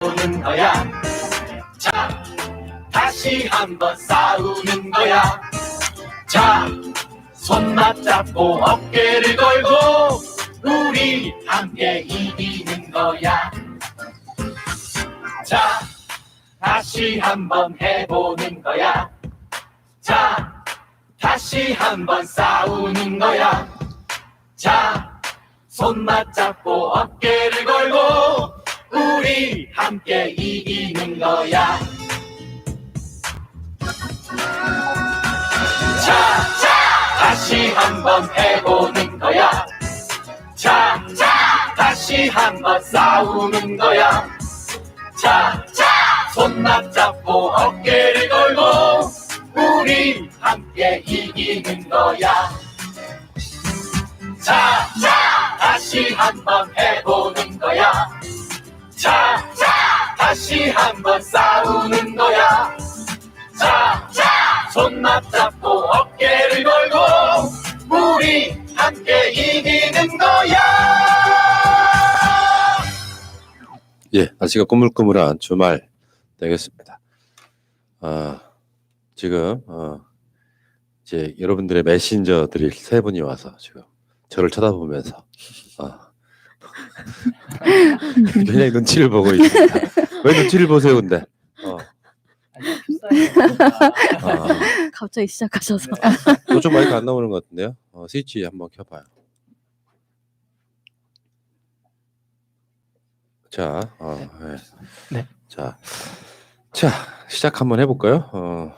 보는 거야. 자, 다시 한번 싸우는 거야. 자, 손 맞잡고 어깨를 걸고 우리 함께 이기는 거야. 자, 다시 한번 해보는 거야. 자, 다시 한번 싸우는 거야. 자, 손 맞잡고 어깨를 걸고 우리 함께 이기는 거야. 자, 다시 한번 해보는 거야. 자, 다시 한번 싸우는 거야. 자, 손 맞잡고 어깨를 걸고 우리 함께 이기는 거야. 자, 다시 한번 해보는 거야. 자, 다시 한번 싸우는 거야. 자, 손 맞잡고 어깨를 걸고 우리 함께 이기는 거야. 예, 날씨가 꾸물꾸물한 주말 되겠습니다. 지금 이제 여러분들의 메신저들이 세 분이 와서 지금 저를 쳐다보면서 굉장히 눈치를 보고 있습니다. 왜 눈치를 보세요, 근데? 갑자기 시작하셔서. 저쪽 마이크 안 나오는 것 같은데요? 스위치 한번 켜봐요. 자, 네. 자, 시작 한번 해볼까요?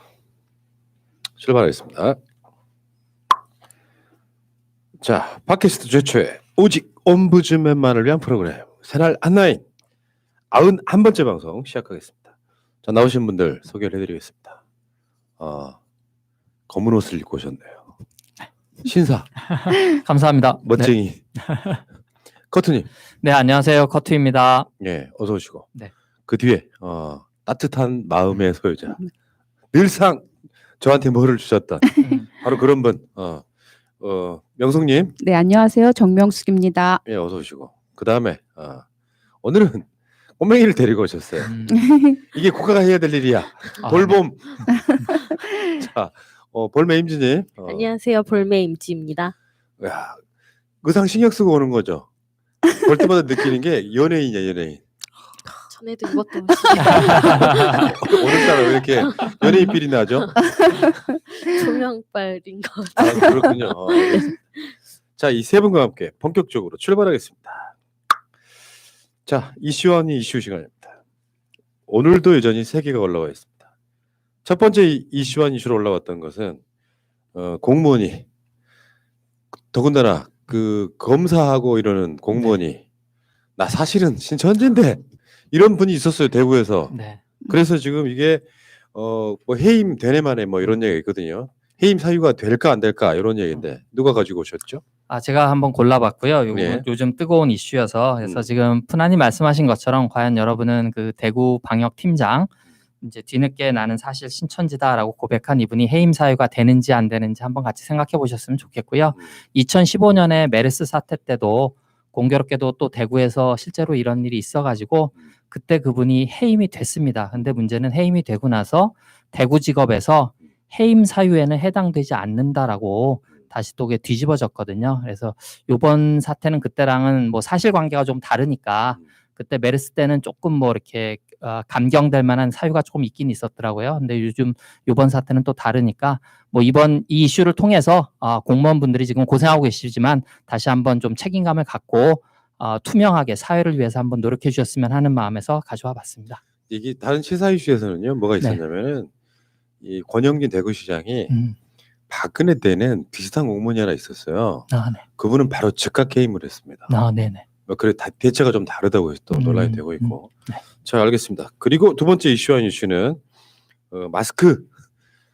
출발하겠습니다. 자, 팟캐스트 최초의 오직 옴부즈맨만을 위한 프로그램 새날 한나인 91번째 방송 시작하겠습니다. 자, 나오신 분들 소개를 해드리겠습니다. 검은 옷을 입고 오셨네요. 신사. 감사합니다. 멋쟁이. 커트님. 네, 안녕하세요. 커트입니다. 예, 어서 오시고. 네. 그 뒤에 따뜻한 마음의 소유자. 늘상 저한테 뭐를 주셨던 바로 그런 분. 명숙님. 네, 안녕하세요. 정명숙입니다. 예, 어서 오시고. 그 다음에 오늘은 꼬맹이를 데리고 오셨어요. 이게 국가가 해야 될 일이야. 볼봄. 자, 볼매 임지님. 안녕하세요. 볼매 임지입니다. 야, 의상 신경 쓰고 오는 거죠. 볼 때마다 느끼는 게 연예인이야, 연예인. 전에도 입었던 오늘따라 왜 이렇게 연예인 필이 나죠? 조명빨인 것 아, 같아요. 그렇군요. 자, 이 세 분과 함께 본격적으로 출발하겠습니다. 자, 이슈원이 이슈 시간입니다. 오늘도 여전히 3개가 올라와 있습니다. 첫 번째 이슈원 이슈로 올라왔던 것은 공무원이 더군다나 그 검사하고 이러는 공무원이 나 사실은 신천지인데 이런 분이 있었어요, 대구에서. 네. 그래서 지금 이게 뭐 해임 되네 마네 뭐 이런 얘기가 있거든요. 해임 사유가 될까 안 될까 이런 얘기인데 누가 가지고 오셨죠? 제가 한번 골라봤고요. 네. 요즘 뜨거운 이슈여서 그래서 지금 푸나님 말씀하신 것처럼 과연 여러분은 그 대구 방역팀장 이제 뒤늦게 나는 사실 신천지다라고 고백한 이분이 해임 사유가 되는지 안 되는지 한번 같이 생각해 보셨으면 좋겠고요. 2015년에 메르스 사태 때도 공교롭게도 또 대구에서 실제로 이런 일이 있어가지고 그때 그분이 해임이 됐습니다. 근데 문제는 해임이 되고 나서 대구지검에서 해임 사유에는 해당되지 않는다라고 다시 또 그게 뒤집어졌거든요. 그래서 이번 사태는 그때랑은 뭐 사실관계가 좀 다르니까 그때 메르스 때는 조금 뭐 이렇게 감경될 만한 사유가 조금 있긴 있었더라고요. 근데 요즘 이번 사태는 또 다르니까 뭐 이번 이 이슈를 통해서 공무원분들이 지금 고생하고 계시지만 다시 한번 좀 책임감을 갖고 투명하게 사회를 위해서 한번 노력해 주셨으면 하는 마음에서 가져와 봤습니다. 이게 다른 시사 이슈에서는요, 뭐가 있었냐면은 이 권영진 대구시장이 박근혜 때는 비슷한 공무원이 하나 있었어요. 네. 그분은 바로 즉각 해임을 했습니다. 네네. 그래 대체가 좀 다르다고 해서 또 논란이 되고 있고. 네. 자, 알겠습니다. 그리고 두 번째 이슈한 이슈는 마스크.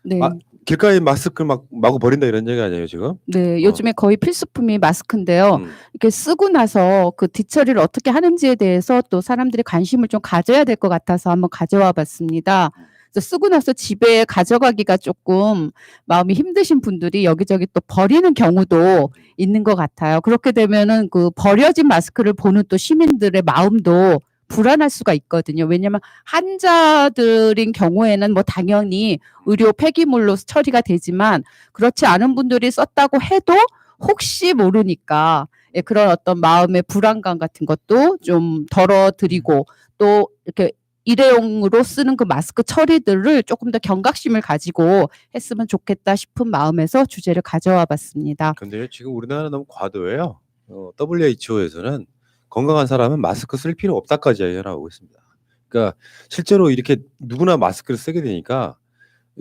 네. 길가에 마스크 막 마구 버린다 이런 얘기 아니에요 지금? 네, 요즘에 거의 필수품이 마스크인데요. 음. 이렇게 쓰고 나서 그 뒤처리를 어떻게 하는지에 대해서 또 사람들이 관심을 좀 가져야 될 것 같아서 한번 가져와 봤습니다. 그래서 쓰고 나서 집에 가져가기가 조금 마음이 힘드신 분들이 여기저기 또 버리는 경우도 있는 것 같아요. 그렇게 되면은 그 버려진 마스크를 보는 또 시민들의 마음도 불안할 수가 있거든요. 왜냐하면 환자들인 경우에는 뭐 당연히 의료 폐기물로 처리가 되지만 그렇지 않은 분들이 썼다고 해도 혹시 모르니까 예, 그런 어떤 마음의 불안감 같은 것도 좀 덜어드리고 또 이렇게 일회용으로 쓰는 그 마스크 처리들을 조금 더 경각심을 가지고 했으면 좋겠다 싶은 마음에서 주제를 가져와 봤습니다. 근데 지금 우리나라 너무 과도해요. WHO에서는 건강한 사람은 마스크 쓸 필요 없다까지 얘기하고 있습니다. 그러니까 실제로 이렇게 누구나 마스크를 쓰게 되니까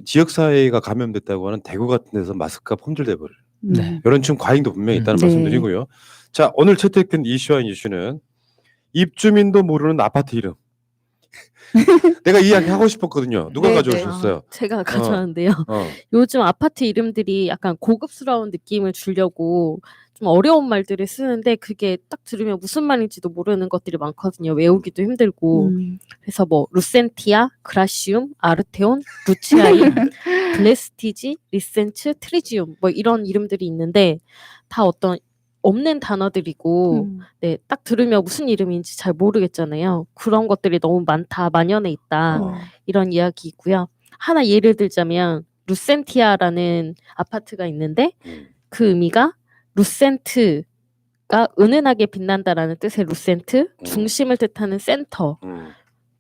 지역사회가 감염됐다고 하는 대구 같은 데서 마스크가 품절돼 버려요. 네. 이런 좀 과잉도 분명히 있다는 네. 말씀드리고요. 자, 오늘 채택된 이슈와 이슈는 입주민도 모르는 아파트 이름. 내가 이야기 하고 싶었거든요. 누가 네, 가져오셨어요? 제가 가져왔는데요. 어. 요즘 아파트 이름들이 약간 고급스러운 느낌을 주려고 좀 어려운 말들을 쓰는데 그게 딱 들으면 무슨 말인지도 모르는 것들이 많거든요. 외우기도 힘들고. 그래서 뭐 루센티아, 그라시움, 아르테온, 루치아인, 블레스티지, 리센츠, 트리지움 뭐 이런 이름들이 있는데 다 어떤 없는 단어들이고 네, 딱 들으면 무슨 이름인지 잘 모르겠잖아요. 그런 것들이 너무 많다, 만연해 있다. 이런 이야기이고요. 하나 예를 들자면 루센티아라는 아파트가 있는데 그 의미가 루센트가 은은하게 빛난다라는 뜻의 루센트, 중심을 뜻하는 센터,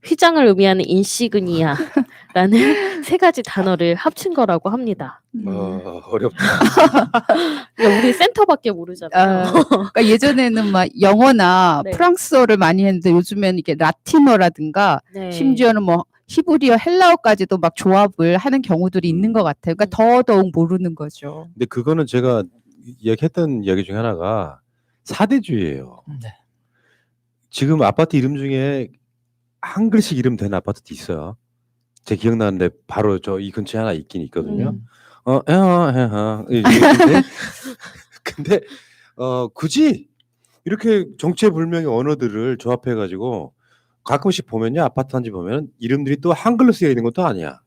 휘장을 의미하는 인시그니아라는 세 가지 단어를 합친 거라고 합니다. 어렵다. 그러니까 우리 센터밖에 모르잖아요. 그러니까 예전에는 막 영어나 네. 프랑스어를 많이 했는데 요즘에는 이게 라틴어라든가 네. 심지어는 뭐 히브리어, 헬라어까지도 막 조합을 하는 경우들이 있는 것 같아요. 그러니까 더더욱 모르는 거죠. 근데 그거는 제가 이야기했던 이야기 중에 하나가 사대주의예요. 네. 지금 아파트 이름 중에 한 글씩 이름 된 아파트도 있어요. 제 기억나는데 바로 저 이 근처에 하나 있긴 있거든요. 근데 굳이 이렇게 정체불명의 언어들을 조합해가지고 가끔씩 보면요, 아파트 단지 보면 이름들이 또 한글로 쓰여 있는 것도 아니야.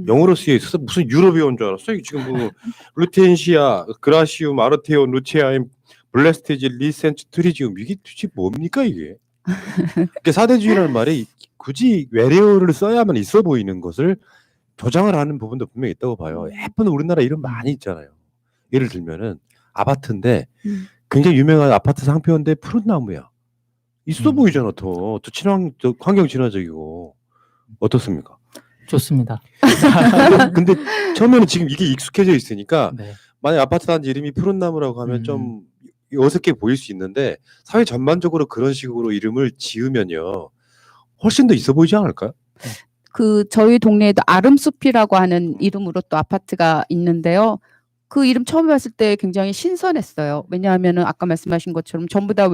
영어로 쓰여 있어서 무슨 유럽이 온 줄 알았어. 이게 지금 뭐 루텐시아, 그라시움, 아르테온, 루체아임, 블레스티지, 리센츠, 트리지움 이게 도대체 뭡니까 이게? 그러니까 사대주의라는 말이 굳이 외래어를 써야만 있어 보이는 것을 조장을 하는 부분도 분명히 있다고 봐요. 예쁜 우리나라 이름 많이 있잖아요. 예를 들면은 아파트인데 굉장히 유명한 아파트 상표인데 푸른 나무야. 있어 보이잖아. 더 환경 친화적이고. 어떻습니까? 좋습니다. 근데 처음에는 지금 이게 익숙해져 있으니까 네. 만약 아파트 단지 이름이 푸른 나무라고 하면 좀 어색해 보일 수 있는데 사회 전반적으로 그런 식으로 이름을 지으면요 훨씬 더 있어 보이지 않을까요? 그 저희 동네에도 아름숲이라고 하는 이름으로 또 아파트가 있는데요. 그 이름 처음 봤을 때 굉장히 신선했어요. 왜냐하면은 아까 말씀하신 것처럼 전부 다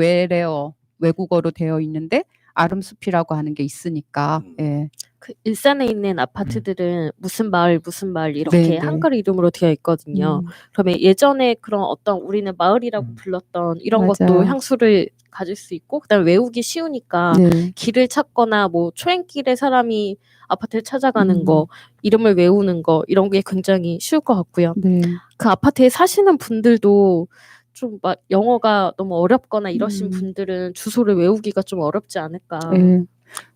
외국어로 되어 있는데 아름숲이라고 하는 게 있으니까. 예. 그 일산에 있는 아파트들은 무슨 마을 이렇게 네, 네. 한글 이름으로 되어 있거든요. 그러면 예전에 그런 어떤 우리는 마을이라고 불렀던 이런 것도 맞아요. 향수를 가질 수 있고 그다음에 외우기 쉬우니까 네. 길을 찾거나 뭐 초행길에 사람이 아파트를 찾아가는 거, 이름을 외우는 거 이런 게 굉장히 쉬울 것 같고요. 네. 그 아파트에 사시는 분들도 좀 막 영어가 너무 어렵거나 이러신 분들은 주소를 외우기가 좀 어렵지 않을까. 네.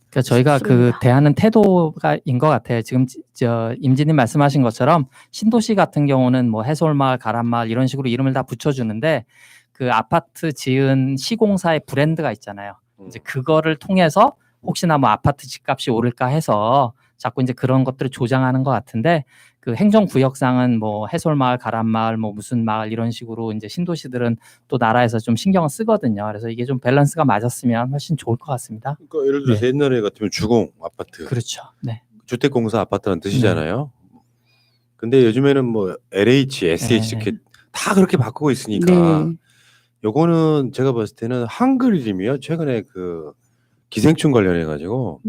그러니까 저희가 그 좋습니다. 대하는 태도가인 것 같아요. 지금 저 임진님 말씀하신 것처럼 신도시 같은 경우는 뭐 해솔마을, 가란마을 이런 식으로 이름을 다 붙여주는데 그 아파트 지은 시공사의 브랜드가 있잖아요. 이제 그거를 통해서 혹시나 뭐 아파트 집값이 오를까 해서 자꾸 이제 그런 것들을 조장하는 것 같은데 그 행정구역상은 뭐 해솔마을, 가란마을, 뭐 무슨 마을 이런 식으로 이제 신도시들은 또 나라에서 좀 신경을 쓰거든요. 그래서 이게 좀 밸런스가 맞았으면 훨씬 좋을 것 같습니다. 그러니까 예를 들어서 옛날에 같으면 주공 아파트, 그렇죠. 네. 주택공사 아파트라는 뜻이잖아요. 근데 요즘에는 뭐 LH, SH 이렇게 다 그렇게 바꾸고 있으니까 네. 요거는 제가 봤을 때는 한글 이름이요. 최근에 그 기생충 관련해 가지고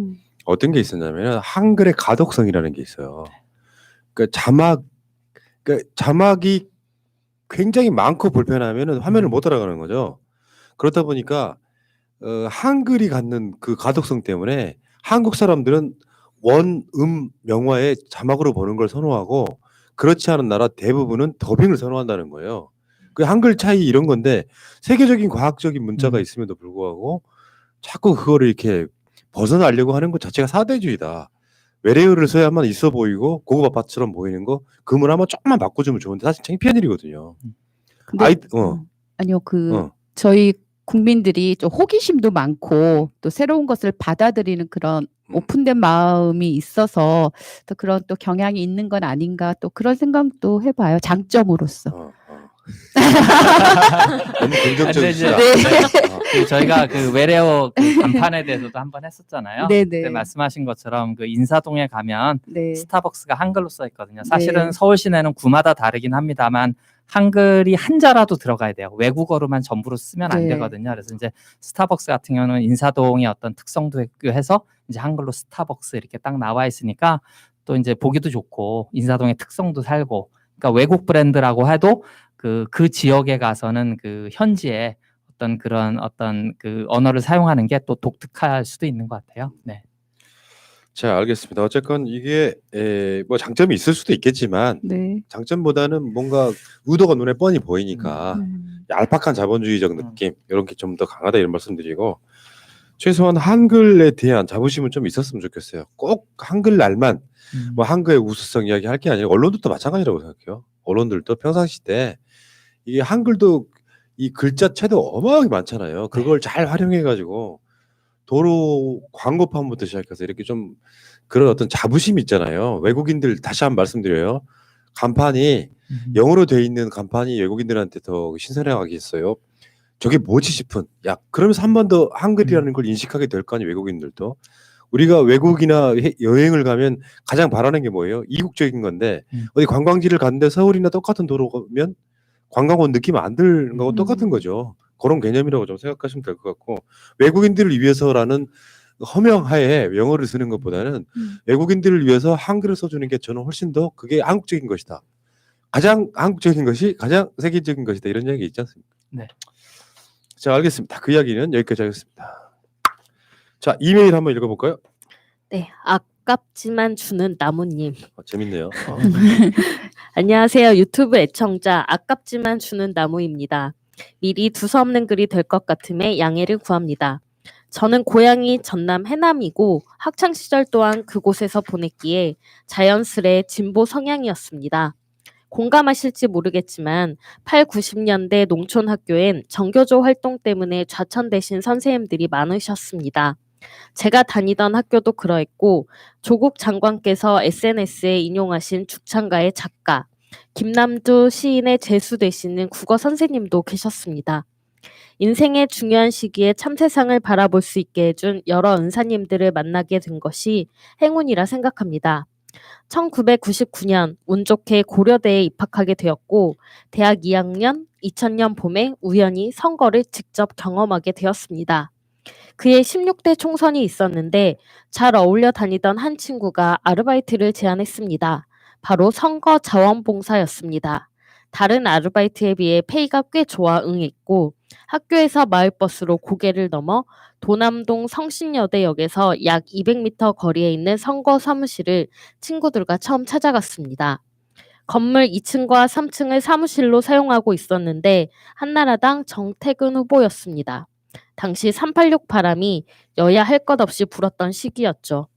어떤 게 있었냐면 한글의 가독성이라는 게 있어요. 그러니까 자막이 굉장히 많고 불편하면은 화면을 못 따라가는 거죠. 그렇다 보니까 한글이 갖는 그 가독성 때문에 한국 사람들은 원음 명화의 자막으로 보는 걸 선호하고 그렇지 않은 나라 대부분은 더빙을 선호한다는 거예요. 그 한글 차이 이런 건데 세계적인 과학적인 문자가 있음에도 불구하고 자꾸 그거를 이렇게 벗어나려고 하는 것 자체가 사대주의다. 외래어를 써야만 있어 보이고 고급 아파트처럼 보이는 거 그 문화만 조금만 바꿔주면 좋은데 사실 창피한 일이거든요. 근데 아니요, 저희 국민들이 좀 호기심도 많고 또 새로운 것을 받아들이는 그런 오픈된 마음이 있어서 또 그런 또 경향이 있는 건 아닌가 또 그런 생각도 해봐요. 장점으로서. 너무 긍정적이시다. 네. 그 저희가 그 외래어 그 간판에 대해서도 한번 했었잖아요. 네네. 그때 말씀하신 것처럼 그 인사동에 가면 네. 스타벅스가 한글로 써 있거든요. 사실은 네. 서울 시내는 구마다 다르긴 합니다만 한글이 한자라도 들어가야 돼요. 외국어로만 전부로 쓰면 안 네. 되거든요. 그래서 이제 스타벅스 같은 경우는 인사동의 어떤 특성도 해서 이제 한글로 스타벅스 이렇게 딱 나와 있으니까 또 이제 보기도 좋고 인사동의 특성도 살고, 그러니까 외국 브랜드라고 해도 그 지역에 가서는 그 현지에 어떤 그런 어떤 그 언어를 사용하는 게 또 독특할 수도 있는 것 같아요. 네. 자, 알겠습니다. 어쨌건 이게 뭐 장점이 있을 수도 있겠지만 네. 장점보다는 뭔가 의도가 눈에 뻔히 보이니까 얄팍한 자본주의적 느낌 이런 게 좀 더 강하다 이런 말씀드리고, 최소한 한글에 대한 자부심은 좀 있었으면 좋겠어요. 꼭 한글날만 뭐 한글의 우수성 이야기 할 게 아니라 언론들도 마찬가지라고 생각해요. 언론들도 평상시 때 이게 한글도 이 글자체도 어마어마하게 많잖아요. 그걸 잘 활용해 가지고 도로 광고판부터 시작해서 이렇게 좀 그런 어떤 자부심이 있잖아요. 외국인들 다시 한번 말씀드려요. 간판이 영어로 돼 있는 간판이 외국인들한테 더 신선하겠어요. 저게 뭐지 싶은. 야, 그러면서 한 번 더 한글이라는 걸 인식하게 될 거 아니에요, 외국인들도. 우리가 외국이나 여행을 가면 가장 바라는 게 뭐예요? 이국적인 건데 어디 관광지를 갔는데 서울이나 똑같은 도로 가면 관광 온 느낌 안 드는 거하고 똑같은 거죠. 그런 개념이라고 좀 생각하시면 될 것 같고, 외국인들을 위해서라는 허명하에 영어를 쓰는 것보다는 외국인들을 위해서 한글을 써주는 게 저는 훨씬 더 그게 한국적인 것이다. 가장 한국적인 것이 가장 세계적인 것이다. 이런 이야기 있지 않습니까? 네. 자, 알겠습니다. 그 이야기는 여기까지 하겠습니다. 자, 이메일 한번 읽어볼까요? 네, 아깝지만 주는 나무님. 재밌네요. 안녕하세요. 유튜브 애청자 아깝지만 주는 나무입니다. 미리 두서없는 글이 될 것 같음에 양해를 구합니다. 저는 고향이 전남 해남이고 학창시절 또한 그곳에서 보냈기에 자연스레 진보 성향이었습니다. 공감하실지 모르겠지만 8, 90년대 농촌 학교엔 정교조 활동 때문에 좌천되신 선생님들이 많으셨습니다. 제가 다니던 학교도 그러했고 조국 장관께서 SNS에 인용하신 죽창가의 작가 김남주 시인의 제수 되시는 국어 선생님도 계셨습니다. 인생의 중요한 시기에 참세상을 바라볼 수 있게 해준 여러 은사님들을 만나게 된 것이 행운이라 생각합니다. 1999년 운 좋게 고려대에 입학하게 되었고 대학 2학년 2000년 봄에 우연히 선거를 직접 경험하게 되었습니다. 그해 16대 총선이 있었는데 잘 어울려 다니던 한 친구가 아르바이트를 제안했습니다. 바로 선거 자원봉사였습니다. 다른 아르바이트에 비해 페이가 꽤 좋아 응했고 학교에서 마을버스로 고개를 넘어 도남동 성신여대역에서 약 200m 거리에 있는 선거 사무실을 친구들과 처음 찾아갔습니다. 건물 2층과 3층을 사무실로 사용하고 있었는데 한나라당 정태근 후보였습니다. 당시 386 바람이 여야 할 것 없이 불었던 시기였죠.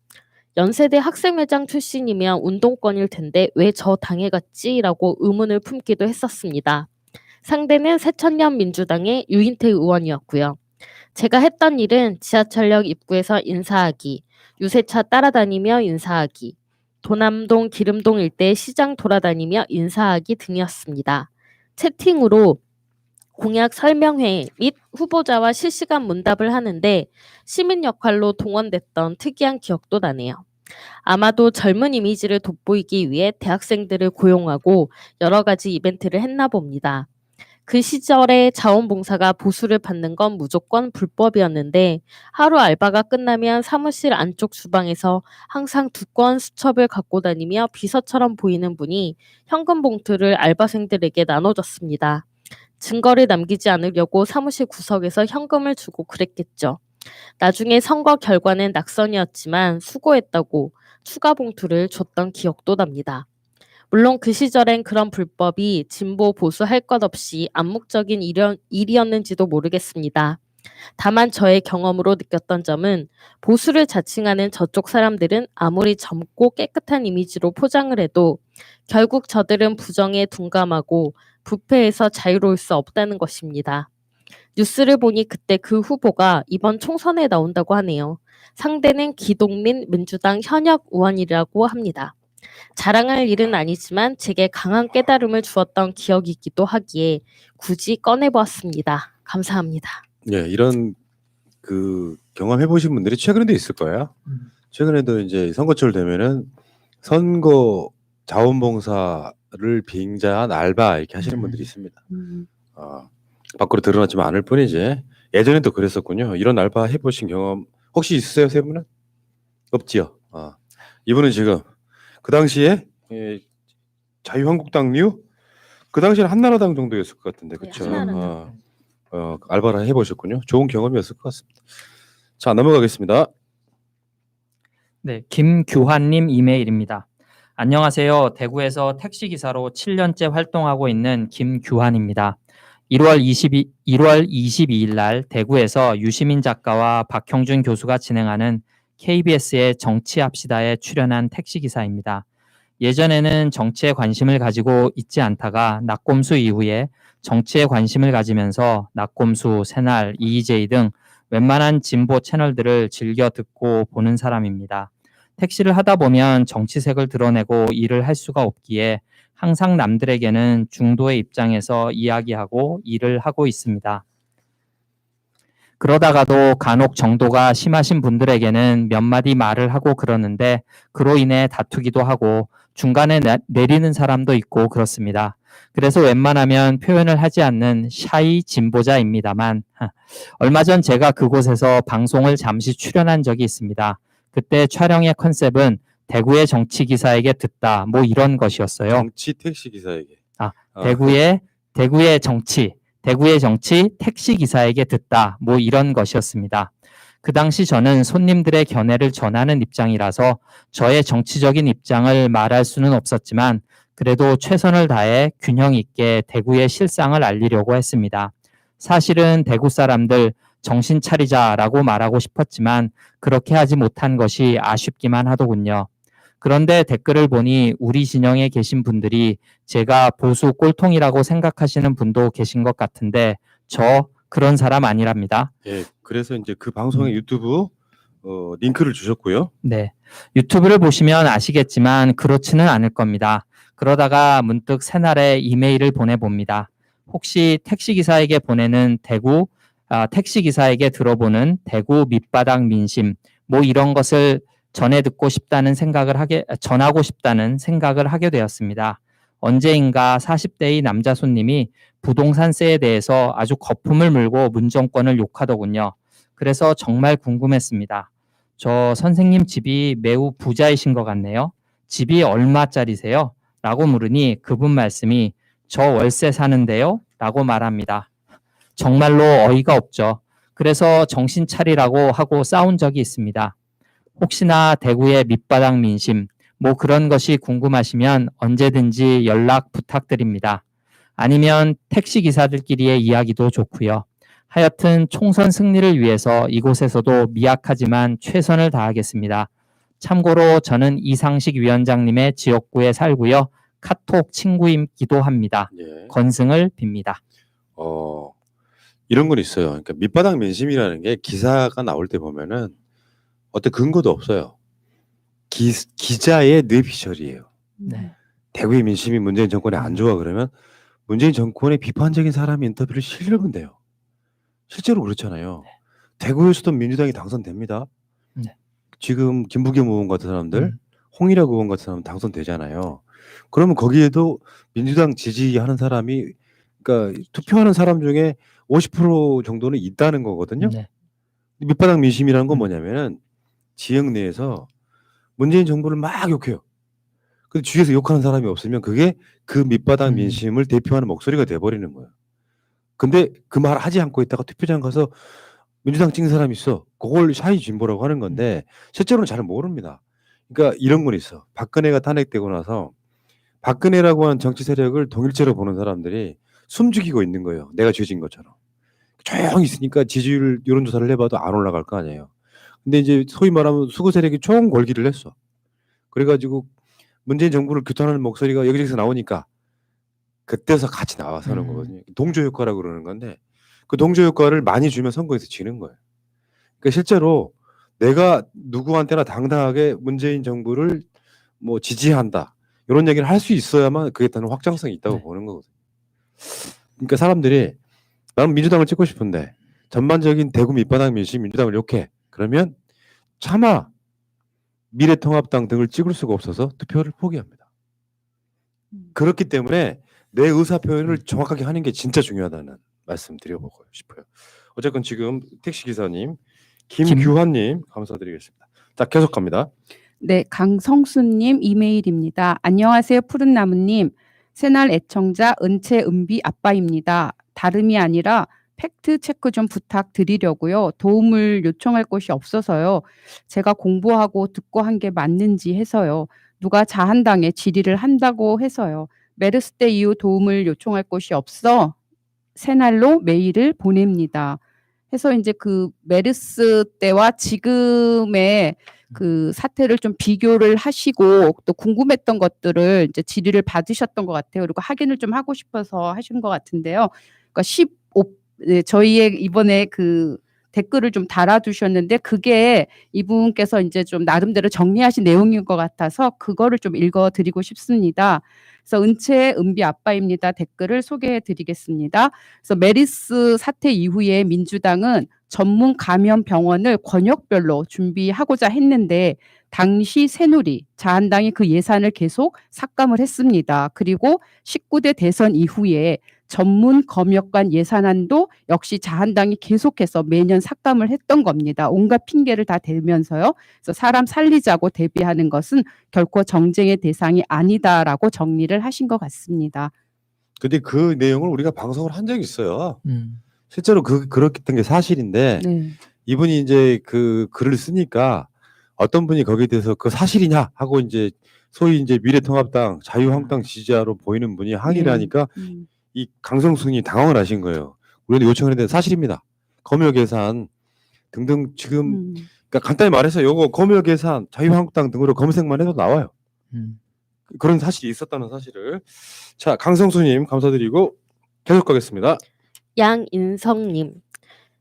연세대 학생회장 출신이면 운동권일 텐데 왜 저 당에 갔지라고 의문을 품기도 했었습니다. 상대는 새천년 민주당의 유인태 의원이었고요. 제가 했던 일은 지하철역 입구에서 인사하기, 유세차 따라다니며 인사하기, 도남동 기름동 일대 시장 돌아다니며 인사하기 등이었습니다. 채팅으로 공약 설명회 및 후보자와 실시간 문답을 하는데 시민 역할로 동원됐던 특이한 기억도 나네요. 아마도 젊은 이미지를 돋보이기 위해 대학생들을 고용하고 여러 가지 이벤트를 했나 봅니다. 그 시절에 자원봉사가 보수를 받는 건 무조건 불법이었는데 하루 알바가 끝나면 사무실 안쪽 주방에서 항상 두꺼운 수첩을 갖고 다니며 비서처럼 보이는 분이 현금 봉투를 알바생들에게 나눠줬습니다. 증거를 남기지 않으려고 사무실 구석에서 현금을 주고 그랬겠죠. 나중에 선거 결과는 낙선이었지만 수고했다고 추가 봉투를 줬던 기억도 납니다. 물론 그 시절엔 그런 불법이 진보 보수 할 것 없이 암묵적인 일이었는지도 모르겠습니다. 다만 저의 경험으로 느꼈던 점은 보수를 자칭하는 저쪽 사람들은 아무리 젊고 깨끗한 이미지로 포장을 해도 결국 저들은 부정에 둔감하고 부패에서 자유로울 수 없다는 것입니다. 뉴스를 보니 그때 그 후보가 이번 총선에 나온다고 하네요. 상대는 기동민 민주당 현역 의원이라고 합니다. 자랑할 일은 아니지만 제게 강한 깨달음을 주었던 기억이기도 하기에 굳이 꺼내보았습니다. 감사합니다. 예, 이런 그 경험해 보신 분들이 최근에도 있을 거예요. 최근에도 이제 선거철 되면은 선거 자원봉사를 빙자한 알바 이렇게 하시는 분들이 있습니다. 밖으로 드러나지만 않을 뿐이지. 예전에도 그랬었군요. 이런 알바 해보신 경험 혹시 있으세요, 세 분은? 없지요. 이분은 지금 그 당시에 자유한국당류 그 당시에는 한나라당 정도였을 것 같은데, 그렇죠? 한나라당. 알바를 해보셨군요. 좋은 경험이었을 것 같습니다. 자, 넘어가겠습니다. 네, 김규환님 이메일입니다. 안녕하세요. 대구에서 택시기사로 7년째 활동하고 있는 김규환입니다. 1월 22일 날 대구에서 유시민 작가와 박형준 교수가 진행하는 KBS의 정치합시다에 출연한 택시기사입니다. 예전에는 정치에 관심을 가지고 있지 않다가 낙곰수 이후에 정치에 관심을 가지면서 낙곰수, 새날, EJ 등 웬만한 진보 채널들을 즐겨 듣고 보는 사람입니다. 택시를 하다 보면 정치색을 드러내고 일을 할 수가 없기에 항상 남들에게는 중도의 입장에서 이야기하고 일을 하고 있습니다. 그러다가도 간혹 정도가 심하신 분들에게는 몇 마디 말을 하고 그러는데 그로 인해 다투기도 하고 중간에 내리는 사람도 있고 그렇습니다. 그래서 웬만하면 표현을 하지 않는 샤이 진보자입니다만 얼마 전 제가 그곳에서 방송을 잠시 출연한 적이 있습니다. 그때 촬영의 컨셉은 대구의 정치기사에게 듣다 뭐 이런 것이었어요. 정치 택시 기사에게. 대구의 정치 택시기사에게 듣다 뭐 이런 것이었습니다. 그 당시 저는 손님들의 견해를 전하는 입장이라서 저의 정치적인 입장을 말할 수는 없었지만 그래도 최선을 다해 균형 있게 대구의 실상을 알리려고 했습니다. 사실은 대구 사람들 정신 차리자라고 말하고 싶었지만 그렇게 하지 못한 것이 아쉽기만 하더군요. 그런데 댓글을 보니 우리 진영에 계신 분들이 제가 보수 꼴통이라고 생각하시는 분도 계신 것 같은데 저 그런 사람 아니랍니다. 예, 그래서 이제 그 방송의 유튜브 링크를 주셨고요. 네, 유튜브를 보시면 아시겠지만 그렇지는 않을 겁니다. 그러다가 문득 새날에 이메일을 보내봅니다. 혹시 택시기사에게 보내는 택시기사에게 들어보는 대구 밑바닥 민심 뭐 이런 것을 전하고 싶다는 생각을 하게 되었습니다. 언제인가 40대의 남자 손님이 부동산세에 대해서 아주 거품을 물고 문정권을 욕하더군요. 그래서 정말 궁금했습니다. 저 선생님 집이 매우 부자이신 것 같네요. 집이 얼마짜리세요? 라고 물으니 그분 말씀이 저 월세 사는데요? 라고 말합니다. 정말로 어이가 없죠. 그래서 정신 차리라고 하고 싸운 적이 있습니다. 혹시나 대구의 밑바닥 민심, 뭐 그런 것이 궁금하시면 언제든지 연락 부탁드립니다. 아니면 택시기사들끼리의 이야기도 좋고요. 하여튼 총선 승리를 위해서 이곳에서도 미약하지만 최선을 다하겠습니다. 참고로 저는 이상식 위원장님의 지역구에 살고요. 카톡 친구이기도 합니다. 예. 건승을 빕니다. 이런 건 있어요. 그러니까 밑바닥 민심이라는 게 기사가 나올 때 보면은 어떤 근거도 없어요. 기자의 뇌피셜이에요. 네. 대구의 민심이 문재인 정권에 안 좋아 그러면 문재인 정권의 비판적인 사람이 인터뷰를 실으면 돼요. 실제로 그렇잖아요. 대구에서도 민주당이 당선됩니다. 네. 지금 김부겸 의원 같은 사람들, 홍일학 의원 같은 사람 당선되잖아요. 그러면 거기에도 민주당 지지하는 사람이 그러니까 투표하는 사람 중에 50% 정도는 있다는 거거든요. 네. 밑바닥 민심이라는 건 뭐냐면은 지역 내에서 문재인 정부를 막 욕해요. 근데 주위에서 욕하는 사람이 없으면 그게 그 밑바닥 민심을 대표하는 목소리가 돼버리는 거예요. 근데 그 말 하지 않고 있다가 투표장 가서 민주당 찍는 사람이 있어. 그걸 샤이 진보라고 하는 건데 실제로는 잘 모릅니다. 그러니까 이런 건 있어. 박근혜가 탄핵되고 나서 박근혜라고 하는 정치 세력을 동일체로 보는 사람들이 숨죽이고 있는 거예요. 내가 죄진 것처럼. 조용히 있으니까 지지율 여론조사를 해봐도 안 올라갈 거 아니에요. 근데 이제 소위 말하면 수구 세력이 총궐기를 했어. 그래가지고 문재인 정부를 규탄하는 목소리가 여기저기서 나오니까 그때서 같이 나와서 하는 거거든요. 동조 효과라고 그러는 건데 그 동조 효과를 많이 주면 선거에서 지는 거예요. 그러니까 실제로 내가 누구한테나 당당하게 문재인 정부를 뭐 지지한다 이런 얘기를 할 수 있어야만 그게 다는 확장성이 있다고 네. 보는 거거든요. 그러니까 사람들이 나는 민주당을 찍고 싶은데 전반적인 대구 밑바닥 민심 민주당을 욕해. 그러면 차마 미래통합당 등을 찍을 수가 없어서 투표를 포기합니다. 그렇기 때문에 내 의사 표현을 정확하게 하는 게 진짜 중요하다는 말씀 드려보고 싶어요. 어쨌건 지금 택시 기사님, 김규환님 감사드리겠습니다. 자, 계속 갑니다. 네, 강성수님 이메일입니다. 안녕하세요, 푸른나무님. 새날 애청자 은채 은비 아빠입니다. 다름이 아니라 팩트 체크 좀 부탁드리려고요. 도움을 요청할 곳이 없어서요. 제가 공부하고 듣고 한 게 맞는지 해서요. 누가 자한당에 질의를 한다고 해서요. 메르스 때 이후 도움을 요청할 곳이 없어 새날로 메일을 보냅니다. 해서 이제 그 메르스 때와 지금의 그 사태를 좀 비교를 하시고 또 궁금했던 것들을 이제 질의를 받으셨던 것 같아요. 그리고 확인을 좀 하고 싶어서 하신 것 같은데요. 그러니까 15 네, 저희의 이번에 그 댓글을 좀 달아두셨는데 그게 이분께서 이제 좀 나름대로 정리하신 내용인 것 같아서 그거를 좀 읽어드리고 싶습니다. 그래서 은채 은비 아빠입니다. 댓글을 소개해드리겠습니다. 그래서 메르스 사태 이후에 민주당은 전문 감염 병원을 권역별로 준비하고자 했는데 당시 새누리, 자한당이 그 예산을 계속 삭감을 했습니다. 그리고 19대 대선 이후에 전문 검역관 예산안도 역시 자한당이 계속해서 매년 삭감을 했던 겁니다. 온갖 핑계를 다 대면서요. 그래서 사람 살리자고 대비하는 것은 결코 정쟁의 대상이 아니다라고 정리를 하신 것 같습니다. 근데 그 내용을 우리가 방송을 한 적이 있어요. 음. 실제로 그렇던 게 사실인데 네. 이분이 이제 그 글을 쓰니까 어떤 분이 거기에 대해서 그 사실이냐 하고 이제 소위 이제 미래통합당, 자유한국당 지지자로 보이는 분이 항의를 네. 하니까 이 강성수님이 당황을 하신 거예요. 우리는 요청을 했는데 사실입니다. 검역 예산 등등 지금 그러니까 간단히 말해서 요거 검역 예산, 자유한국당 등으로 검색만 해도 나와요. 그런 사실이 있었다는 사실을. 자, 강성수님 감사드리고 계속 가겠습니다. 양인성님,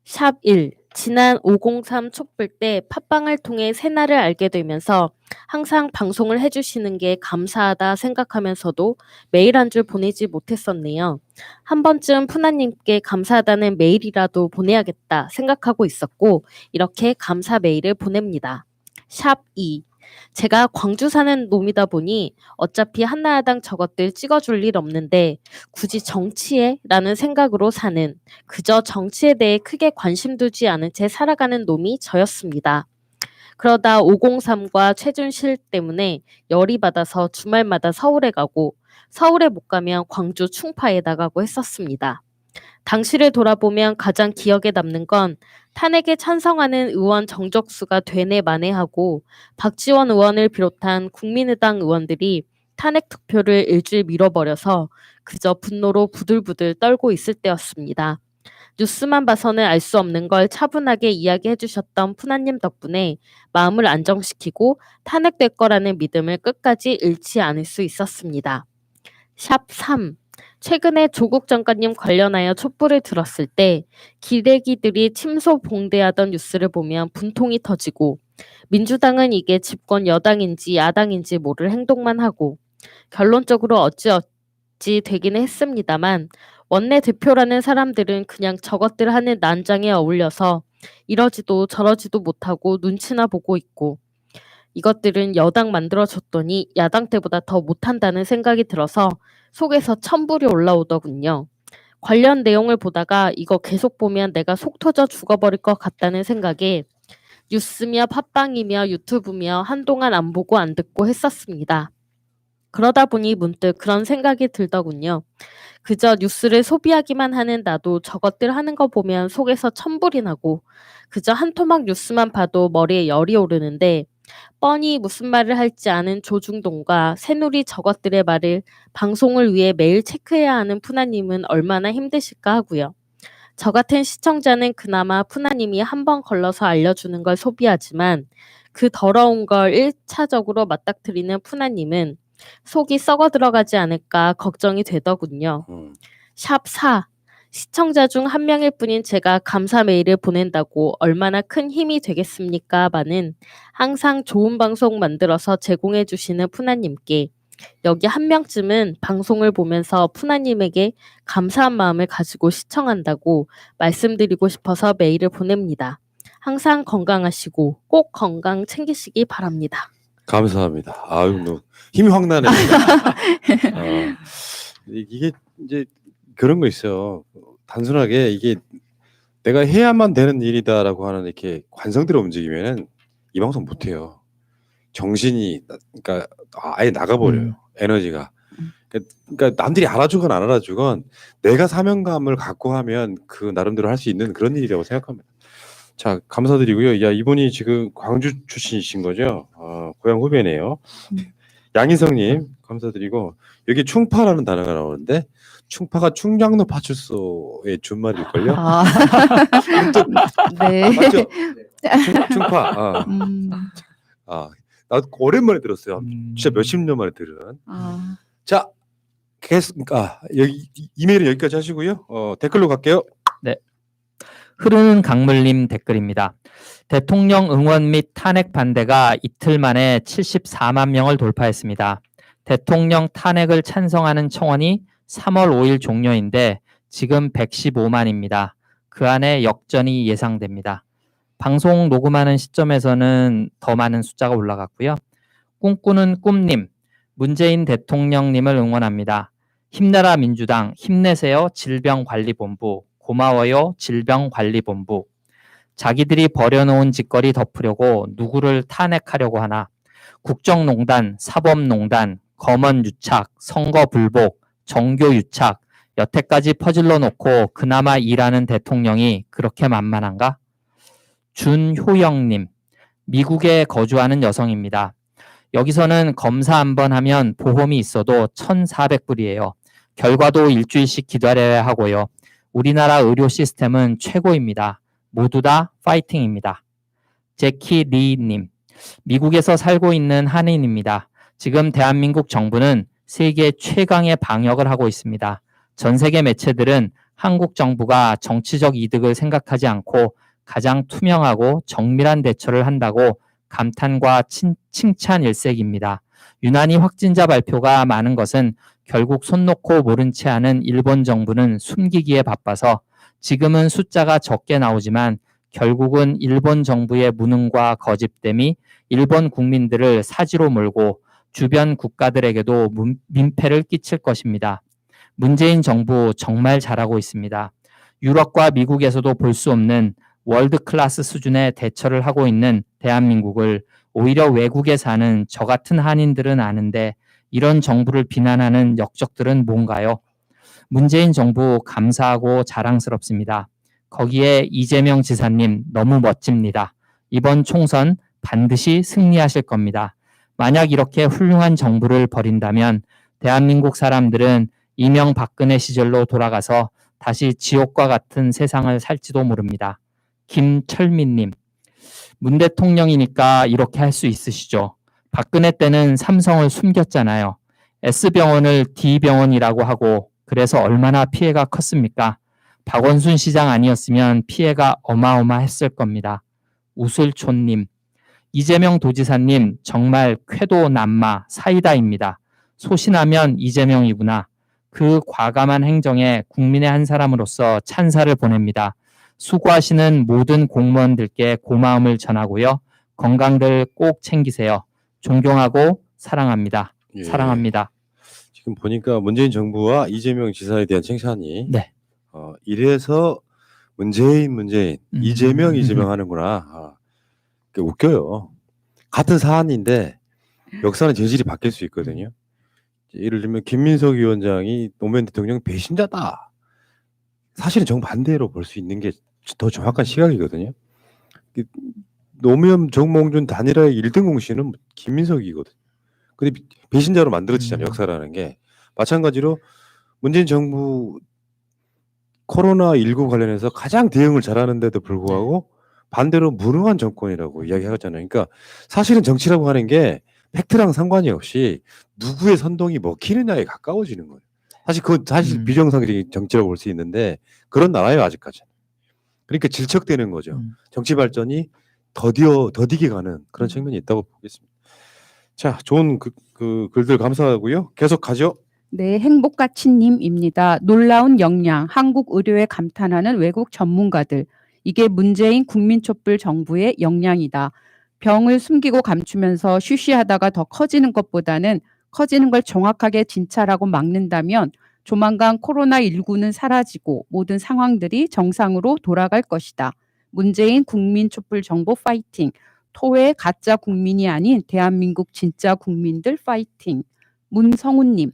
샵 1. 지난 503 촛불 때 팟빵을 통해 새날을 알게 되면서 항상 방송을 해주시는 게 감사하다 생각하면서도 메일 한 줄 보내지 못했었네요. 한 번쯤 푸나님께 감사하다는 메일이라도 보내야겠다 생각하고 있었고 이렇게 감사 메일을 보냅니다. 샵 2. 제가 광주 사는 놈이다 보니 어차피 한나라당 저것들 찍어줄 일 없는데 굳이 정치에? 라는 생각으로 사는 그저 정치에 대해 크게 관심 두지 않은 채 살아가는 놈이 저였습니다. 그러다 503과 최준실 때문에 열이 받아서 주말마다 서울에 가고 서울에 못 가면 광주 충파에 나가고 했었습니다. 당시를 돌아보면 가장 기억에 남는 건 탄핵에 찬성하는 의원 정적수가 되네 마네하고 박지원 의원을 비롯한 국민의당 의원들이 탄핵 투표를 일주일 미뤄버려서 그저 분노로 부들부들 떨고 있을 때였습니다. 뉴스만 봐서는 알 수 없는 걸 차분하게 이야기해 주셨던 푸나님 덕분에 마음을 안정시키고 탄핵될 거라는 믿음을 끝까지 잃지 않을 수 있었습니다. 샵 3. 최근에 조국 장관님 관련하여 촛불을 들었을 때 기레기들이 침소봉대하던 뉴스를 보면 분통이 터지고 민주당은 이게 집권 여당인지 야당인지 모를 행동만 하고 결론적으로 어찌어찌 되기는 했습니다만 원내 대표라는 사람들은 그냥 저것들 하는 난장에 어울려서 이러지도 저러지도 못하고 눈치나 보고 있고 이것들은 여당 만들어줬더니 야당 때보다 더 못한다는 생각이 들어서 속에서 천불이 올라오더군요. 관련 내용을 보다가 이거 계속 보면 내가 속 터져 죽어버릴 것 같다는 생각에 뉴스며 팟빵이며 유튜브며 한동안 안 보고 안 듣고 했었습니다. 그러다 보니 문득 그런 생각이 들더군요. 그저 뉴스를 소비하기만 하는 나도 저것들 하는 거 보면 속에서 천불이 나고 그저 한 토막 뉴스만 봐도 머리에 열이 오르는데 뻔히 무슨 말을 할지 아는 조중동과 새누리 저것들의 말을 방송을 위해 매일 체크해야 하는 푸나님은 얼마나 힘드실까 하고요. 저 같은 시청자는 그나마 푸나님이 한 번 걸러서 알려주는 걸 소비하지만 그 더러운 걸 1차적으로 맞닥뜨리는 푸나님은 속이 썩어 들어가지 않을까 걱정이 되더군요. 샵 4. 시청자 중 한 명일 뿐인 제가 감사 메일을 보낸다고 얼마나 큰 힘이 되겠습니까? 마는 항상 좋은 방송 만들어서 제공해 주시는 푸나님께 여기 한 명쯤은 방송을 보면서 푸나님에게 감사한 마음을 가지고 시청한다고 말씀드리고 싶어서 메일을 보냅니다. 항상 건강하시고 꼭 건강 챙기시기 바랍니다. 감사합니다. 아유, 뭐 힘이 확 나네. 이게 이제 그런 거 있어요. 단순하게 이게 내가 해야만 되는 일이다라고 하는 이렇게 관성대로 움직이면은 이 방송 못 해요. 정신이 그러니까 아예 나가버려요. 에너지가. 그러니까 남들이 알아주건 안 알아주건 내가 사명감을 갖고 하면 그 나름대로 할 수 있는 그런 일이라고 생각합니다. 자, 감사드리고요. 야, 이분이 지금 광주 출신이신 거죠? 고향 후배네요. 양희성님 감사드리고 여기 충파라는 단어가 나오는데 충파가 충장로 파출소의 준말일걸요? 아, 네. 맞죠? 충파. 나 오랜만에 들었어요. 진짜 몇십 년 만에 들은. 자, 계속 여기 이메일은 여기까지 하시고요. 댓글로 갈게요. 네. 흐르는 강물님 댓글입니다. 대통령 응원 및 탄핵 반대가 이틀 만에 74만 명을 돌파했습니다. 대통령 탄핵을 찬성하는 청원이 3월 5일 종료인데 지금 115만입니다. 그 안에 역전이 예상됩니다. 방송 녹음하는 시점에서는 더 많은 숫자가 올라갔고요. 꿈꾸는 꿈님, 문재인 대통령님을 응원합니다. 힘내라 민주당, 힘내세요 질병관리본부, 고마워요 질병관리본부. 자기들이 버려놓은 짓거리 덮으려고 누구를 탄핵하려고 하나. 국정농단, 사법농단, 검언유착, 선거불복, 정교유착, 여태까지 퍼질러 놓고 그나마 일하는 대통령이 그렇게 만만한가? 준효영님, 미국에 거주하는 여성입니다. 여기서는 검사 한 번 하면 보험이 있어도 1,400불이에요. 결과도 일주일씩 기다려야 하고요. 우리나라 의료 시스템은 최고입니다. 모두 다 파이팅입니다. 제키 리님, 미국에서 살고 있는 한인입니다. 지금 대한민국 정부는 세계 최강의 방역을 하고 있습니다. 전 세계 매체들은 한국 정부가 정치적 이득을 생각하지 않고 가장 투명하고 정밀한 대처를 한다고 감탄과 칭찬 일색입니다. 유난히 확진자 발표가 많은 것은 결국 손 놓고 모른 채 하는 일본 정부는 숨기기에 바빠서 지금은 숫자가 적게 나오지만 결국은 일본 정부의 무능과 거짓됨이 일본 국민들을 사지로 몰고 주변 국가들에게도 민폐를 끼칠 것입니다. 문재인 정부 정말 잘하고 있습니다. 유럽과 미국에서도 볼 수 없는 월드 클래스 수준의 대처를 하고 있는 대한민국을 오히려 외국에 사는 저 같은 한인들은 아는데 이런 정부를 비난하는 역적들은 뭔가요? 문재인 정부 감사하고 자랑스럽습니다. 거기에 이재명 지사님 너무 멋집니다. 이번 총선 반드시 승리하실 겁니다. 만약 이렇게 훌륭한 정부를 벌인다면 대한민국 사람들은 이명박근혜 시절로 돌아가서 다시 지옥과 같은 세상을 살지도 모릅니다. 김철민님, 문 대통령이니까 이렇게 할 수 있으시죠. 박근혜 때는 삼성을 숨겼잖아요. S병원을 D병원이라고 하고 그래서 얼마나 피해가 컸습니까? 박원순 시장 아니었으면 피해가 어마어마했을 겁니다. 우슬촌님, 이재명 도지사님 정말 쾌도 남마 사이다입니다. 소신하면 이재명이구나. 그 과감한 행정에 국민의 한 사람으로서 찬사를 보냅니다. 수고하시는 모든 공무원들께 고마움을 전하고요. 건강들 꼭 챙기세요. 존경하고 사랑합니다. 예. 사랑합니다. 지금 보니까 문재인 정부와 이재명 지사에 대한 칭찬이 네. 이래서 문재인 이재명 하는구나. 웃겨요. 같은 사안인데 역사는 재질이 바뀔 수 있거든요. 예를 들면 김민석 위원장이 노무현 대통령 배신자다. 사실은 정반대로 볼 수 있는 게 더 정확한 시각이거든요. 노무현 정몽준 단일화의 1등 공신은 김민석이거든요. 근데 배신자로 만들어지잖아요. 역사라는 게. 마찬가지로 문재인 정부 코로나19 관련해서 가장 대응을 잘하는데도 불구하고 반대로 무능한 정권이라고 이야기하잖아요. 그러니까 사실은 정치라고 하는 게 팩트랑 상관이 없이 누구의 선동이 먹히느냐에 가까워지는 거예요. 사실 그건 사실 비정상적인 정치라고 볼 수 있는데 그런 나라예요 아직까지. 그러니까 질척되는 거죠. 정치 발전이 더디게 가는 그런 측면이 있다고 보겠습니다. 자, 좋은 그 글들 감사하고요. 계속 가죠. 네, 행복가치님입니다. 놀라운 역량, 한국 의료에 감탄하는 외국 전문가들. 이게 문재인 국민촛불 정부의 역량이다. 병을 숨기고 감추면서 쉬쉬하다가 더 커지는 것보다는 커지는 걸 정확하게 진찰하고 막는다면 조만간 코로나19는 사라지고 모든 상황들이 정상으로 돌아갈 것이다. 문재인 국민촛불 정부 파이팅. 토의 가짜 국민이 아닌 대한민국 진짜 국민들 파이팅. 문성훈님.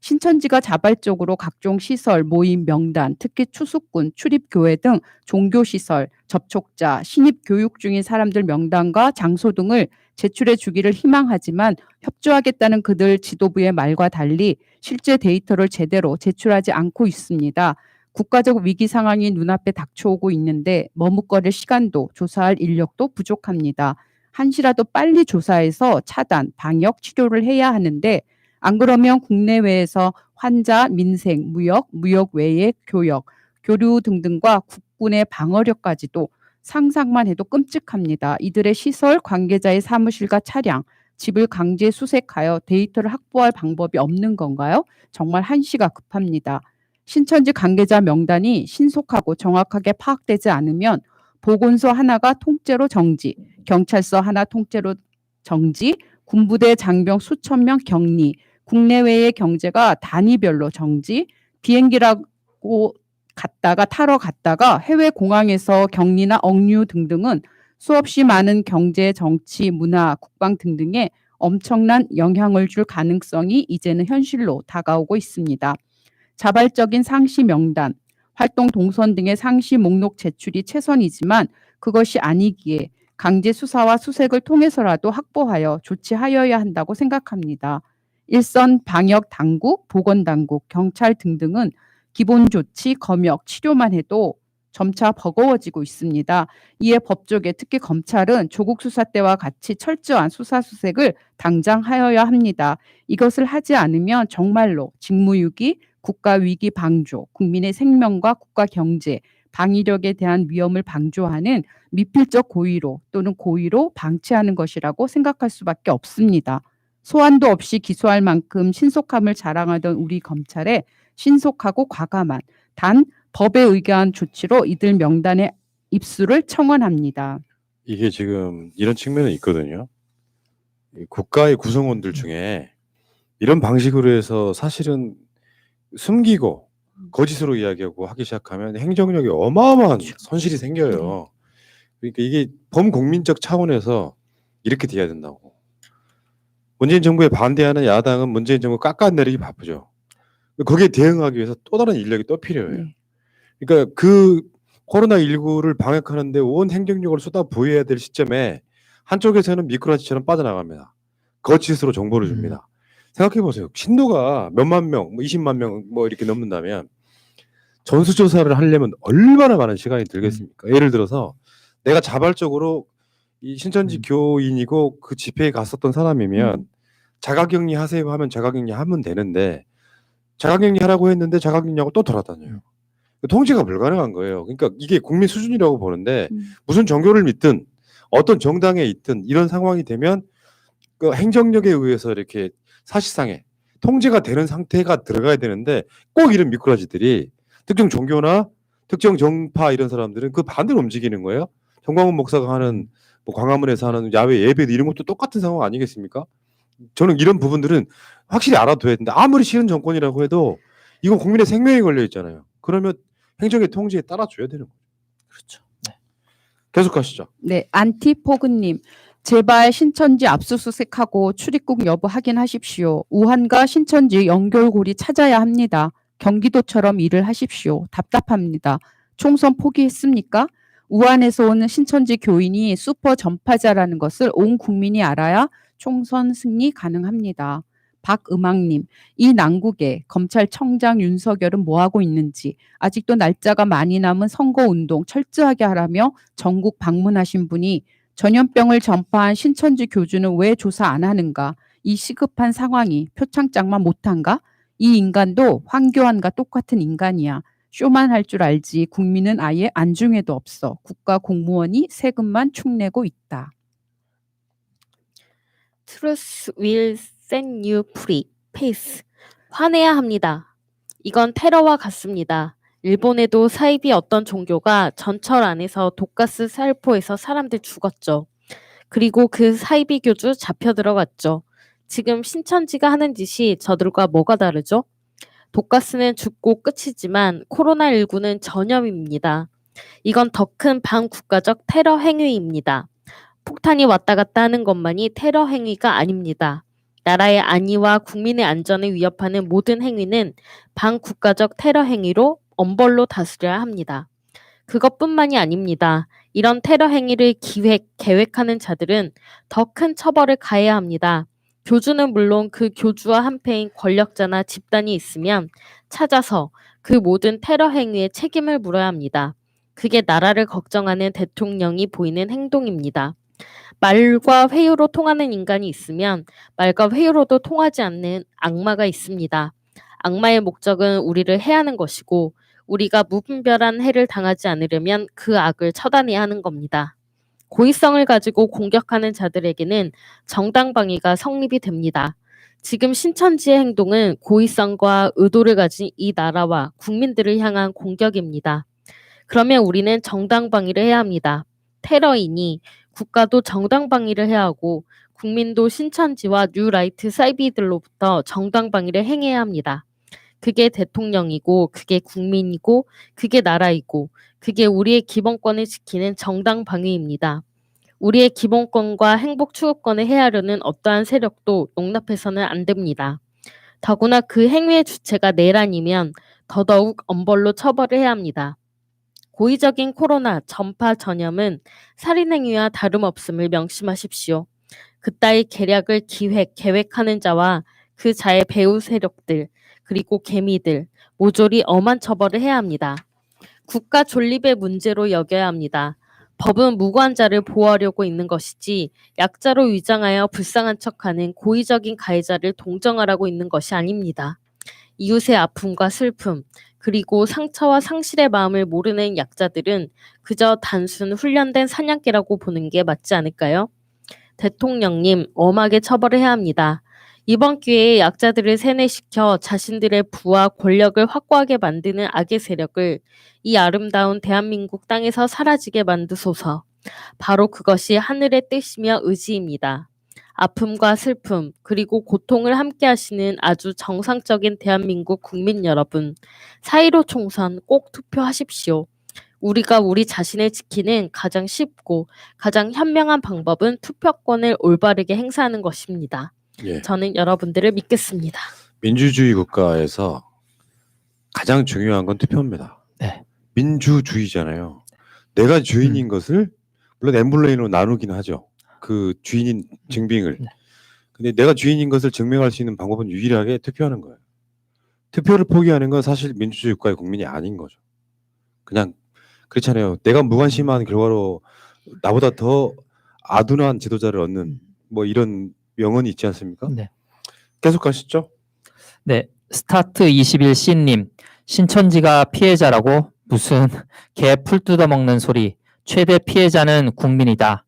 신천지가 자발적으로 각종 시설, 모임, 명단, 특히 추수꾼, 출입교회 등 종교시설, 접촉자, 신입 교육 중인 사람들 명단과 장소 등을 제출해 주기를 희망하지만 협조하겠다는 그들 지도부의 말과 달리 실제 데이터를 제대로 제출하지 않고 있습니다. 국가적 위기 상황이 눈앞에 닥쳐오고 있는데 머뭇거릴 시간도 조사할 인력도 부족합니다. 한시라도 빨리 조사해서 차단, 방역, 치료를 해야 하는데 안 그러면 국내외에서 환자, 민생, 무역, 무역 외의 교역, 교류 등등과 국군의 방어력까지도 상상만 해도 끔찍합니다. 이들의 시설, 관계자의 사무실과 차량, 집을 강제 수색하여 데이터를 확보할 방법이 없는 건가요? 정말 한시가 급합니다. 신천지 관계자 명단이 신속하고 정확하게 파악되지 않으면 보건소 하나가 통째로 정지, 경찰서 하나 통째로 정지, 군부대 장병 수천 명 격리, 국내외의 경제가 단위별로 정지, 비행기라고 타러 갔다가 해외 공항에서 격리나 억류 등등은 수없이 많은 경제, 정치, 문화, 국방 등등에 엄청난 영향을 줄 가능성이 이제는 현실로 다가오고 있습니다. 자발적인 상시 명단, 활동 동선 등의 상시 목록 제출이 최선이지만 그것이 아니기에 강제 수사와 수색을 통해서라도 확보하여 조치하여야 한다고 생각합니다. 일선 방역 당국, 보건 당국, 경찰 등등은 기본 조치, 검역, 치료만 해도 점차 버거워지고 있습니다. 이에 법조계, 특히 검찰은 조국 수사 때와 같이 철저한 수사 수색을 당장 하여야 합니다. 이것을 하지 않으면 정말로 직무유기, 국가위기 방조, 국민의 생명과 국가 경제, 방위력에 대한 위험을 방조하는 미필적 고의로 또는 고의로 방치하는 것이라고 생각할 수밖에 없습니다. 소환도 없이 기소할 만큼 신속함을 자랑하던 우리 검찰의 신속하고 과감한 단 법에 의거한 조치로 이들 명단의 입수를 청원합니다. 이게 지금 이런 측면이 있거든요. 국가의 구성원들 중에 이런 방식으로 해서 사실은 숨기고 거짓으로 이야기하고 하기 시작하면 행정력이 어마어마한 손실이 생겨요. 그러니까 이게 범국민적 차원에서 이렇게 돼야 된다고. 문재인 정부에 반대하는 야당은 문재인 정부 깎아내리기 바쁘죠. 거기에 대응하기 위해서 또 다른 인력이 또 필요해요. 그러니까 그 코로나19를 방역하는데 온 행정력을 쏟아 부어야 될 시점에 한쪽에서는 미꾸라지처럼 빠져나갑니다. 거짓으로 정보를 줍니다. 생각해 보세요. 신도가 몇만 명, 뭐 20만 명 뭐 이렇게 넘는다면 전수조사를 하려면 얼마나 많은 시간이 들겠습니까? 예를 들어서 내가 자발적으로 이 신천지 교인이고 그 집회에 갔었던 사람이면 자가격리 하세요 하면 자가격리 하면 되는데 자가격리 하라고 했는데 자가격리하고 또 돌아다녀요. 통제가 불가능한 거예요. 그러니까 이게 국민 수준이라고 보는데 무슨 종교를 믿든 어떤 정당에 있든 이런 상황이 되면 그 행정력에 의해서 이렇게 사실상의 통제가 되는 상태가 들어가야 되는데 꼭 이런 미꾸라지들이 특정 종교나 특정 정파 이런 사람들은 그 반대로 움직이는 거예요. 정광훈 목사가 하는 뭐 광화문에서 하는 야외 예배도 이런 것도 똑같은 상황 아니겠습니까? 저는 이런 부분들은 확실히 알아둬야 된다. 아무리 싫은 정권이라고 해도 이건 국민의 생명이 걸려 있잖아요. 그러면 행정의 통제에 따라줘야 되는 거죠. 그렇죠. 네. 계속 가시죠. 네, 안티포그님. 제발 신천지 압수수색하고 출입국 여부 확인하십시오. 우한과 신천지 연결고리 찾아야 합니다. 경기도처럼 일을 하십시오. 답답합니다. 총선 포기했습니까? 우한에서 오는 신천지 교인이 슈퍼 전파자라는 것을 온 국민이 알아야 총선 승리 가능합니다. 박음악님, 이 난국에 검찰청장 윤석열은 뭐하고 있는지, 아직도 날짜가 많이 남은 선거운동 철저하게 하라며 전국 방문하신 분이 전염병을 전파한 신천지 교주는 왜 조사 안 하는가? 이 시급한 상황이 표창장만 못한가? 이 인간도 황교안과 똑같은 인간이야. 쇼만 할 줄 알지 국민은 아예 안중에도 없어. 국가 공무원이 세금만 축내고 있다. Truth will set you free. Peace. 화내야 합니다. 이건 테러와 같습니다. 일본에도 사이비 어떤 종교가 전철 안에서 독가스 살포해서 사람들 죽었죠. 그리고 그 사이비 교주 잡혀 들어갔죠. 지금 신천지가 하는 짓이 저들과 뭐가 다르죠? 독가스는 죽고 끝이지만 코로나19는 전염입니다. 이건 더 큰 반국가적 테러 행위입니다. 폭탄이 왔다 갔다 하는 것만이 테러 행위가 아닙니다. 나라의 안위와 국민의 안전을 위협하는 모든 행위는 반국가적 테러 행위로 엄벌로 다스려야 합니다. 그것뿐만이 아닙니다. 이런 테러 행위를 계획하는 자들은 더 큰 처벌을 가해야 합니다. 교주는 물론 그 교주와 한패인 권력자나 집단이 있으면 찾아서 그 모든 테러 행위에 책임을 물어야 합니다. 그게 나라를 걱정하는 대통령이 보이는 행동입니다. 말과 회유로 통하는 인간이 있으면 말과 회유로도 통하지 않는 악마가 있습니다. 악마의 목적은 우리를 해하는 것이고 우리가 무분별한 해를 당하지 않으려면 그 악을 처단해야 하는 겁니다. 고의성을 가지고 공격하는 자들에게는 정당방위가 성립이 됩니다. 지금 신천지의 행동은 고의성과 의도를 가진 이 나라와 국민들을 향한 공격입니다. 그러면 우리는 정당방위를 해야 합니다. 테러이니 국가도 정당방위를 해야 하고 국민도 신천지와 뉴라이트 사이비들로부터 정당방위를 행해야 합니다. 그게 대통령이고 그게 국민이고 그게 나라이고 그게 우리의 기본권을 지키는 정당방위입니다. 우리의 기본권과 행복 추구권을 해하려는 어떠한 세력도 용납해서는 안 됩니다. 더구나 그 행위의 주체가 내란이면 더더욱 엄벌로 처벌을 해야 합니다. 고의적인 코로나 전파 전염은 살인행위와 다름없음을 명심하십시오. 그따위 계략을 계획하는 자와 그 자의 배후 세력들 그리고 개미들 모조리 엄한 처벌을 해야 합니다. 국가 존립의 문제로 여겨야 합니다. 법은 무고한 자를 보호하려고 있는 것이지 약자로 위장하여 불쌍한 척하는 고의적인 가해자를 동정하라고 있는 것이 아닙니다. 이웃의 아픔과 슬픔 그리고 상처와 상실의 마음을 모르는 약자들은 그저 단순 훈련된 사냥개라고 보는 게 맞지 않을까요? 대통령님, 엄하게 처벌을 해야 합니다. 이번 기회에 약자들을 세뇌시켜 자신들의 부와 권력을 확고하게 만드는 악의 세력을 이 아름다운 대한민국 땅에서 사라지게 만드소서. 바로 그것이 하늘의 뜻이며 의지입니다. 아픔과 슬픔 그리고 고통을 함께 하시는 아주 정상적인 대한민국 국민 여러분, 4.15 총선 꼭 투표하십시오. 우리가 우리 자신을 지키는 가장 쉽고 가장 현명한 방법은 투표권을 올바르게 행사하는 것입니다. 예. 저는 여러분들을 믿겠습니다. 민주주의 국가에서 가장 중요한 건 투표입니다. 네. 민주주의잖아요. 내가 주인인 것을 물론 엠블레인으로 나누긴 하죠. 그 주인인 증빙을. 네. 근데 내가 주인인 것을 증명할 수 있는 방법은 유일하게 투표하는 거예요. 투표를 포기하는 건 사실 민주주의 국가의 국민이 아닌 거죠. 그냥 그렇잖아요. 내가 무관심한 결과로 나보다 더 아둔한 지도자를 얻는 뭐 이런 명언이 있지 않습니까? 네. 계속 가시죠. 네, 스타트 21C님, 신천지가 피해자라고? 무슨 개 풀 뜯어먹는 소리. 최대 피해자는 국민이다.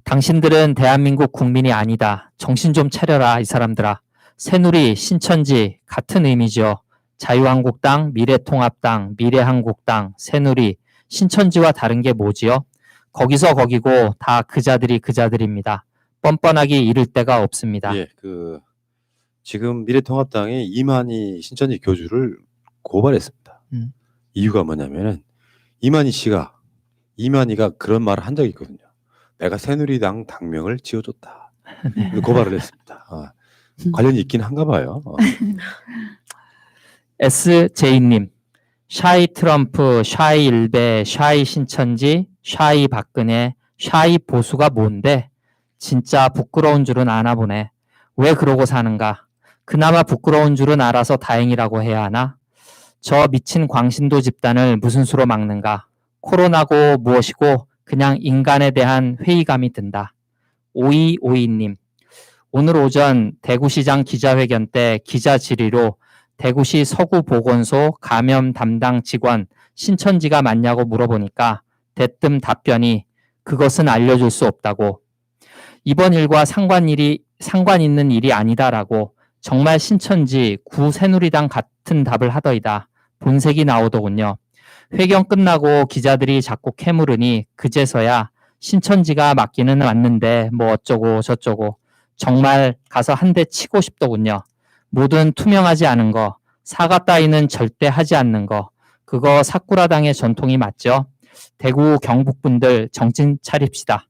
당신들은 대한민국 국민이 아니다. 정신 좀 차려라, 이 사람들아. 새누리, 신천지 같은 의미죠. 자유한국당, 미래통합당, 미래한국당, 새누리, 신천지와 다른 게 뭐지요? 거기서 거기고 다 그자들이 그자들입니다. 뻔뻔하기 이를 데가 없습니다. 예, 지금 미래통합당이 이만희 신천지 교주를 고발했습니다. 이유가 뭐냐면은 이만희가 그런 말을 한 적이 있거든요. 내가 새누리당 당명을 지어줬다. 고발을 했습니다. 관련이 있긴 한가 봐요. SJ님, 샤이 트럼프, 샤이 일베, 샤이 신천지, 샤이 박근혜, 샤이 보수가 뭔데? 진짜 부끄러운 줄은 아나 보네. 왜 그러고 사는가? 그나마 부끄러운 줄은 알아서 다행이라고 해야 하나? 저 미친 광신도 집단을 무슨 수로 막는가? 코로나고 무엇이고 그냥 인간에 대한 회의감이 든다. 5252님, 오늘 오전 대구시장 기자회견 때 기자 질의로 대구시 서구보건소 감염 담당 직원 신천지가 맞냐고 물어보니까 대뜸 답변이 그것은 알려줄 수 없다고, 이번 일과 상관 있는 일이 아니다라고 정말 신천지 구 새누리당 같은 답을 하더이다. 본색이 나오더군요. 회견 끝나고 기자들이 자꾸 캐물으니 그제서야 신천지가 맞기는 맞는데 뭐 어쩌고 저쩌고 정말 가서 한 대 치고 싶더군요. 뭐든 투명하지 않은 거, 사과 따위는 절대 하지 않는 거, 그거 사쿠라당의 전통이 맞죠? 대구 경북분들 정신 차립시다.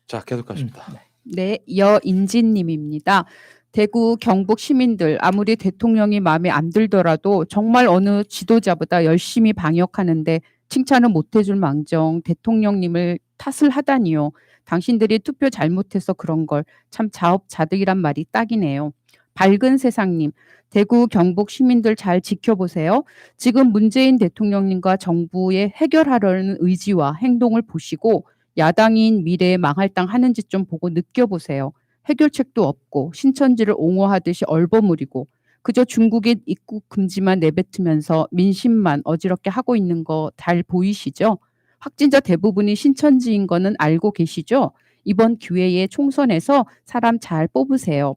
자, 계속 가십니다. 네, 여인진님입니다. 대구 경북 시민들 아무리 대통령이 마음에 안 들더라도 정말 어느 지도자보다 열심히 방역하는데 칭찬은 못해줄 망정 대통령님을 탓을 하다니요. 당신들이 투표 잘못해서 그런 걸 참 자업자득이란 말이 딱이네요. 밝은 세상님, 대구 경북 시민들 잘 지켜보세요. 지금 문재인 대통령님과 정부의 해결하려는 의지와 행동을 보시고 야당인 미래에 망할 땅 하는 짓 좀 보고 느껴보세요. 해결책도 없고 신천지를 옹호하듯이 얼버무리고 그저 중국의 입국 금지만 내뱉으면서 민심만 어지럽게 하고 있는 거 잘 보이시죠? 확진자 대부분이 신천지인 거는 알고 계시죠? 이번 기회에 총선에서 사람 잘 뽑으세요.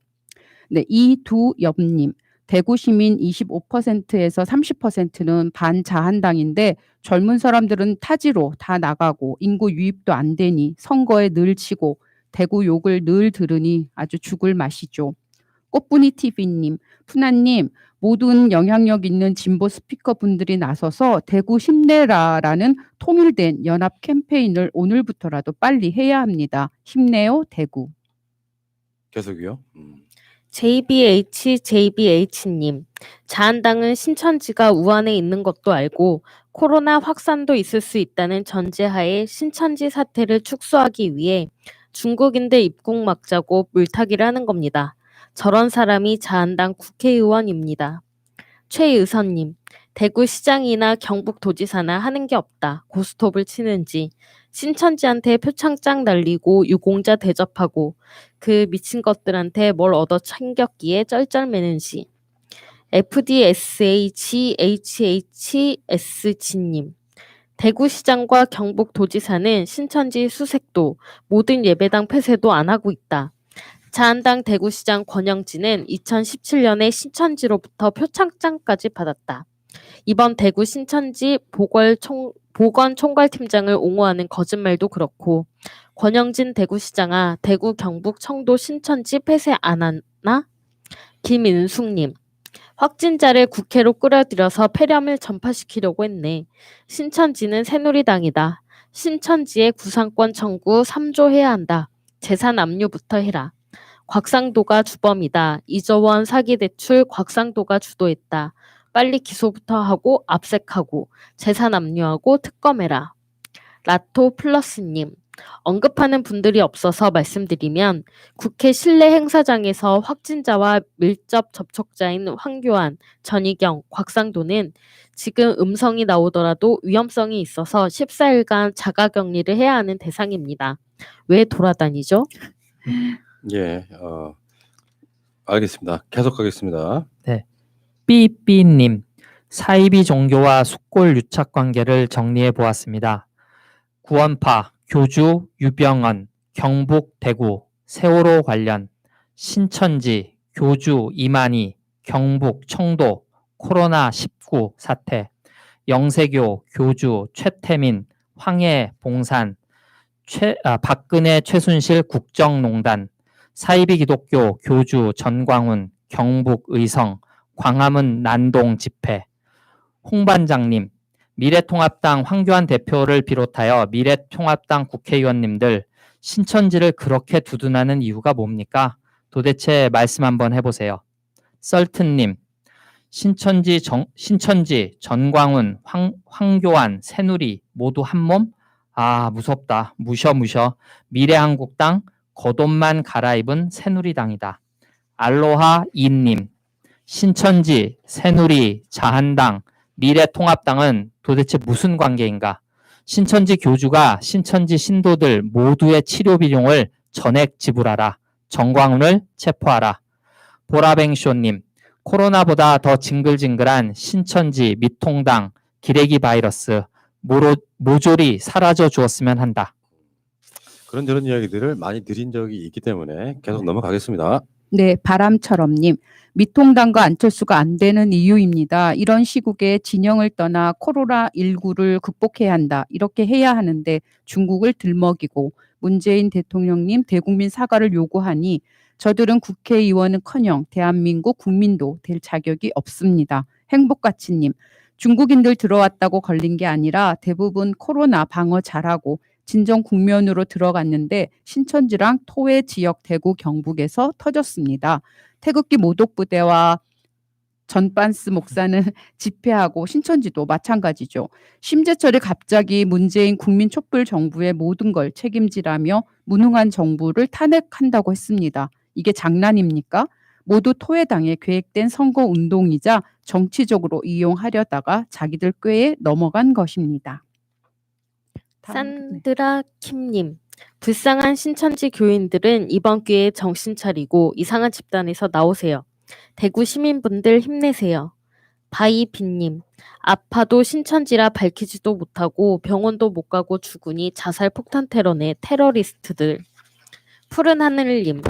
네, 이두엽님. 대구 시민 25%에서 30%는 반자한당인데 젊은 사람들은 타지로 다 나가고 인구 유입도 안 되니 선거에 늘 치고 대구 욕을 늘 들으니 아주 죽을 맛이죠. 꽃분이 TV님, 푸나님, 모든 영향력 있는 진보 스피커분들이 나서서 대구 힘내라라는 통일된 연합 캠페인을 오늘부터라도 빨리 해야 합니다. 힘내요, 대구. 계속이요. JBH님, 자한당은 신천지가 우한에 있는 것도 알고 코로나 확산도 있을 수 있다는 전제하에 신천지 사태를 축소하기 위해 중국인들 입국 막자고 물타기를 하는 겁니다. 저런 사람이 자한당 국회의원입니다. 최의선님, 대구시장이나 경북도지사나 하는 게 없다. 고스톱을 치는지. 신천지한테 표창장 날리고 유공자 대접하고 그 미친 것들한테 뭘 얻어 챙겼기에 쩔쩔매는지. FDSHHSG님, 대구시장과 경북도지사는 신천지 수색도 모든 예배당 폐쇄도 안 하고 있다. 자한당 대구시장 권영진은 2017년에 신천지로부터 표창장까지 받았다. 이번 대구 신천지 보건총괄팀장을 옹호하는 거짓말도 그렇고 권영진 대구시장아 대구 경북 청도 신천지 폐쇄 안 하나? 김인숙님, 확진자를 국회로 끌어들여서 폐렴을 전파시키려고 했네. 신천지는 새누리당이다. 신천지의 구상권 청구 3조 해야 한다. 재산 압류부터 해라. 곽상도가 주범이다. 이저원 사기대출 곽상도가 주도했다. 빨리 기소부터 하고 압색하고 재산 압류하고 특검해라. 라토 플러스님, 언급하는 분들이 없어서 말씀드리면 국회 실내 행사장에서 확진자와 밀접 접촉자인 황교안, 전희경, 곽상도는 지금 음성이 나오더라도 위험성이 있어서 14일간 자가격리를 해야 하는 대상입니다. 왜 돌아다니죠? 예, 알겠습니다. 계속하겠습니다. 삐삐님, 사이비 종교와 숙골 유착 관계를 정리해 보았습니다. 구원파, 교주, 유병언, 경북, 대구, 세월호 관련, 신천지, 교주, 이만희, 경북, 청도, 코로나19 사태, 영세교, 교주, 최태민, 황해, 봉산, 박근혜, 최순실 국정농단, 사이비 기독교, 교주, 전광훈, 경북, 의성, 광화문 난동 집회. 홍반장님, 미래통합당 황교안 대표를 비롯하여 미래통합당 국회의원님들 신천지를 그렇게 두둔하는 이유가 뭡니까? 도대체 말씀 한번 해보세요. 썰튼님, 신천지, 전광훈, 황교안, 새누리 모두 한 몸? 아, 무섭다. 무셔. 미래한국당, 겉옷만 갈아입은 새누리당이다. 알로하 이님, 신천지, 새누리, 자한당, 미래통합당은 도대체 무슨 관계인가? 신천지 교주가 신천지 신도들 모두의 치료 비용을 전액 지불하라. 정광훈을 체포하라. 보라뱅쇼님, 코로나보다 더 징글징글한 신천지, 미통당, 기레기 바이러스, 모조리 사라져 주었으면 한다. 그런저런 이야기들을 많이 드린 적이 있기 때문에 계속 넘어가겠습니다. 네, 바람처럼님. 미통당과 안철수가 안 되는 이유입니다. 이런 시국에 진영을 떠나 코로나19를 극복해야 한다. 이렇게 해야 하는데 중국을 들먹이고 문재인 대통령님 대국민 사과를 요구하니 저들은 국회의원은커녕 대한민국 국민도 될 자격이 없습니다. 행복가치님. 중국인들 들어왔다고 걸린 게 아니라 대부분 코로나 방어 잘하고 진정 국면으로 들어갔는데 신천지랑 토해 지역 대구 경북에서 터졌습니다. 태극기 모독부대와 전반스 목사는 집회하고 신천지도 마찬가지죠. 심재철이 갑자기 문재인 국민 촛불 정부의 모든 걸 책임지라며 무능한 정부를 탄핵한다고 했습니다. 이게 장난입니까? 모두 토해당에 계획된 선거 운동이자 정치적으로 이용하려다가 자기들 꾀에 넘어간 것입니다. 산드라 킴님, 불쌍한 신천지 교인들은 이번 기회에 정신 차리고 이상한 집단에서 나오세요. 대구 시민분들 힘내세요. 바이빈님, 아파도 신천지라 밝히지도 못하고 병원도 못 가고 죽으니 자살 폭탄 테러네 테러리스트들. 푸른 하늘님,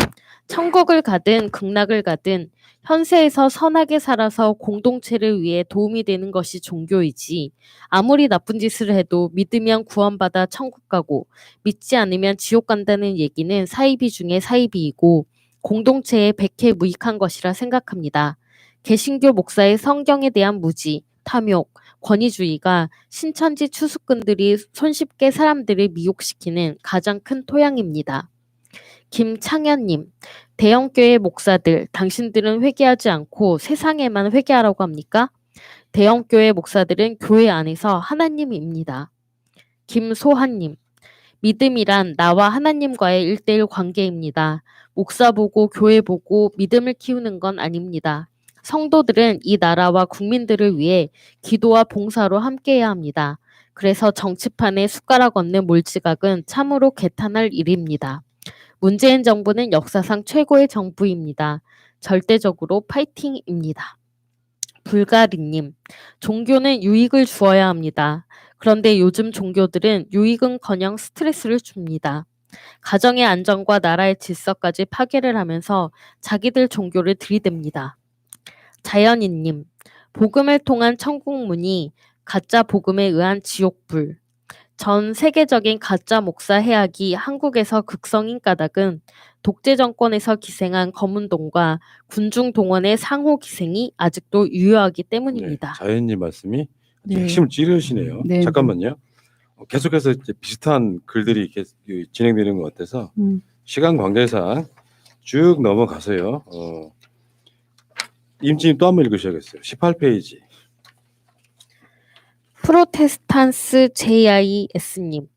천국을 가든 극락을 가든 현세에서 선하게 살아서 공동체를 위해 도움이 되는 것이 종교이지 아무리 나쁜 짓을 해도 믿으면 구원받아 천국 가고 믿지 않으면 지옥 간다는 얘기는 사이비 중에 사이비이고 공동체에 백해무익한 것이라 생각합니다. 개신교 목사의 성경에 대한 무지, 탐욕, 권위주의가 신천지 추수꾼들이 손쉽게 사람들을 미혹시키는 가장 큰 토양입니다. 김창현님, 대형교회 목사들, 당신들은 회개하지 않고 세상에만 회개하라고 합니까? 대형교회 목사들은 교회 안에서 하나님입니다. 김소한님, 믿음이란 나와 하나님과의 1:1 관계입니다. 목사 보고 교회 보고 믿음을 키우는 건 아닙니다. 성도들은 이 나라와 국민들을 위해 기도와 봉사로 함께해야 합니다. 그래서 정치판에 숟가락 얹는 몰지각은 참으로 개탄할 일입니다. 문재인 정부는 역사상 최고의 정부입니다. 절대적으로 파이팅입니다. 불가리님, 종교는 유익을 주어야 합니다. 그런데 요즘 종교들은 유익은커녕 스트레스를 줍니다. 가정의 안정과 나라의 질서까지 파괴를 하면서 자기들 종교를 들이댑니다. 자연인님, 복음을 통한 천국문이 가짜 복음에 의한 지옥불. 전 세계적인 가짜 목사 해악이 한국에서 극성인 까닭은 독재 정권에서 기생한 검은동과 군중 동원의 상호 기생이 아직도 유효하기 때문입니다. 네, 자연님 말씀이 네. 핵심을 찌르시네요. 네. 잠깐만요. 계속해서 이제 비슷한 글들이 진행되는 것 같아서 시간 관계상 쭉 넘어가서요. 임지님 또 한 번 읽으셔야겠어요. 18페이지. 프로테스탄스 JIS님,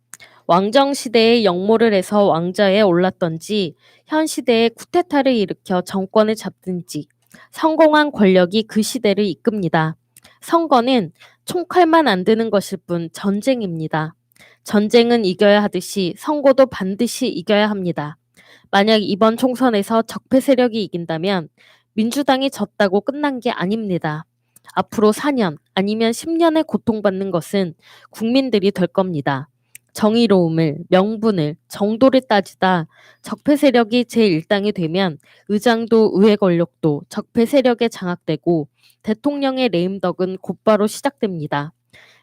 왕정시대에 역모를 해서 왕좌에 올랐던지 현 시대에 쿠데타를 일으켜 정권을 잡든지 성공한 권력이 그 시대를 이끕니다. 선거는 총칼만 안 드는 것일 뿐 전쟁입니다. 전쟁은 이겨야 하듯이 선거도 반드시 이겨야 합니다. 만약 이번 총선에서 적폐 세력이 이긴다면 민주당이 졌다고 끝난 게 아닙니다. 앞으로 4년 아니면 10년의 고통받는 것은 국민들이 될 겁니다. 정의로움을, 명분을, 정도를 따지다 적폐 세력이 제1당이 되면 의장도 의회 권력도 적폐 세력에 장악되고 대통령의 레임덕은 곧바로 시작됩니다.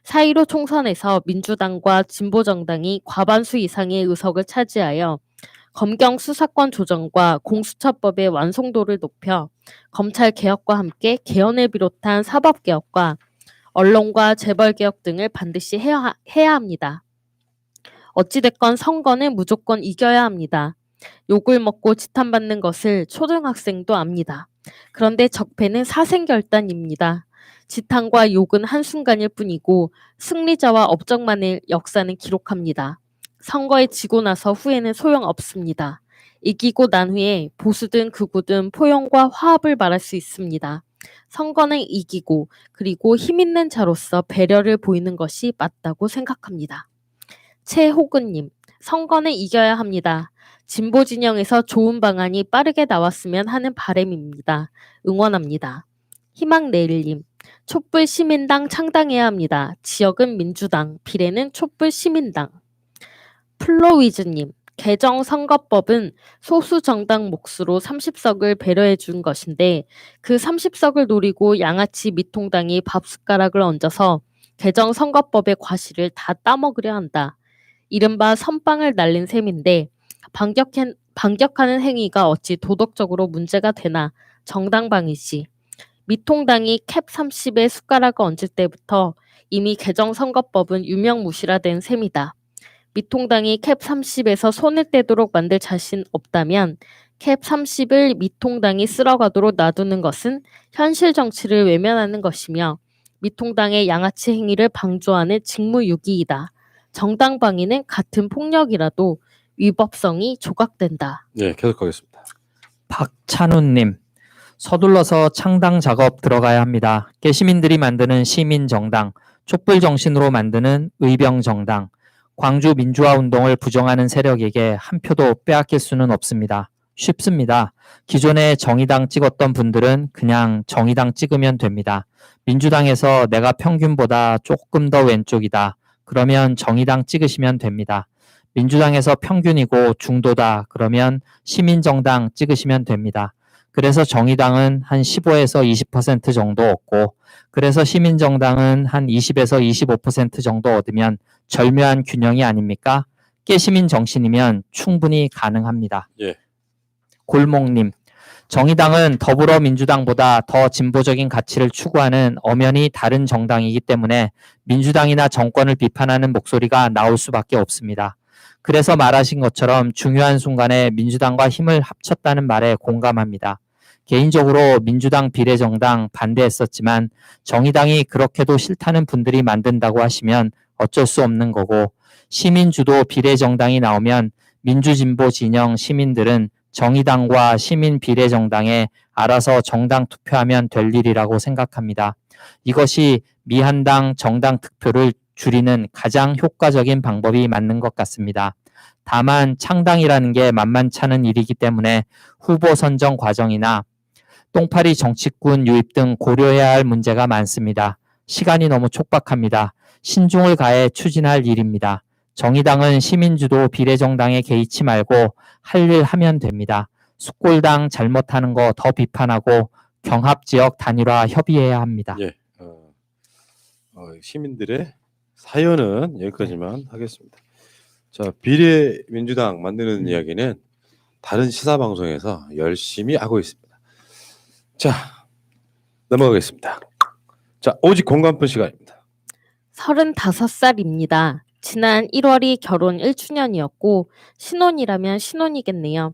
4.15 총선에서 민주당과 진보정당이 과반수 이상의 의석을 차지하여 검경 수사권 조정과 공수처법의 완성도를 높여 검찰 개혁과 함께 개헌을 비롯한 사법 개혁과 언론과 재벌 개혁 등을 반드시 해야 합니다. 어찌됐건 선거는 무조건 이겨야 합니다. 욕을 먹고 지탄받는 것을 초등학생도 압니다. 그런데 적폐는 사생결단입니다. 지탄과 욕은 한순간일 뿐이고 승리자와 업적만의 역사는 기록합니다. 선거에 지고 나서 후에는 소용없습니다. 이기고 난 후에 보수든 극우든 포용과 화합을 말할 수 있습니다. 선거는 이기고 그리고 힘 있는 자로서 배려를 보이는 것이 맞다고 생각합니다. 최호근님, 선거는 이겨야 합니다. 진보 진영에서 좋은 방안이 빠르게 나왔으면 하는 바람입니다. 응원합니다. 희망내일님, 촛불 시민당 창당해야 합니다. 지역은 민주당, 비례는 촛불 시민당. 플로위즈님, 개정 선거법은 소수 정당 몫으로 30석을 배려해 준 것인데 그 30석을 노리고 양아치 미통당이 밥숟가락을 얹어서 개정 선거법의 과실을 다 따먹으려 한다. 이른바 선빵을 날린 셈인데 반격하는 행위가 어찌 도덕적으로 문제가 되나 정당방위시. 미통당이 캡 30에 숟가락을 얹을 때부터 이미 개정 선거법은 유명무실화된 셈이다. 미통당이 캡 30에서 손을 떼도록 만들 자신 없다면 캡 30을 미통당이 쓸어가도록 놔두는 것은 현실 정치를 외면하는 것이며 미통당의 양아치 행위를 방조하는 직무유기이다. 정당 방위는 같은 폭력이라도 위법성이 조각된다. 네, 계속하겠습니다. 박찬훈님, 서둘러서 창당 작업 들어가야 합니다. 깨시민들이 만드는 시민정당, 촛불 정신으로 만드는 의병정당, 광주 민주화 운동을 부정하는 세력에게 한 표도 빼앗길 수는 없습니다. 쉽습니다. 기존에 정의당 찍었던 분들은 그냥 정의당 찍으면 됩니다. 민주당에서 내가 평균보다 조금 더 왼쪽이다. 그러면 정의당 찍으시면 됩니다. 민주당에서 평균이고 중도다. 그러면 시민정당 찍으시면 됩니다. 그래서 정의당은 한 15에서 20% 정도 얻고, 그래서 시민정당은 한 20에서 25% 정도 얻으면 절묘한 균형이 아닙니까? 깨시민 정신이면 충분히 가능합니다. 예. 골목님, 정의당은 더불어민주당보다 더 진보적인 가치를 추구하는 엄연히 다른 정당이기 때문에 민주당이나 정권을 비판하는 목소리가 나올 수밖에 없습니다. 그래서 말하신 것처럼 중요한 순간에 민주당과 힘을 합쳤다는 말에 공감합니다. 개인적으로 민주당 비례정당 반대했었지만 정의당이 그렇게도 싫다는 분들이 만든다고 하시면 어쩔 수 없는 거고, 시민주도 비례정당이 나오면 민주진보 진영 시민들은 정의당과 시민 비례정당에 알아서 정당 투표하면 될 일이라고 생각합니다. 이것이 미한당 정당 득표를 줄이는 가장 효과적인 방법이 맞는 것 같습니다. 다만 창당이라는 게 만만찮은 일이기 때문에 후보 선정 과정이나 똥파리 정치꾼 유입 등 고려해야 할 문제가 많습니다. 시간이 너무 촉박합니다. 신중을 가해 추진할 일입니다. 정의당은 시민주도 비례정당에 개의치 말고 할 일 하면 됩니다. 숙골당 잘못하는 거 더 비판하고 경합지역 단일화 협의해야 합니다. 예. 시민들의 사연은 여기까지만 하겠습니다. 자, 비례민주당 만드는 이야기는 다른 시사 방송에서 열심히 하고 있습니다. 자, 넘어가겠습니다. 자, 오직 공감분 시간입니다. 35살입니다. 지난 1월이 결혼 1주년이었고 신혼이라면 신혼이겠네요.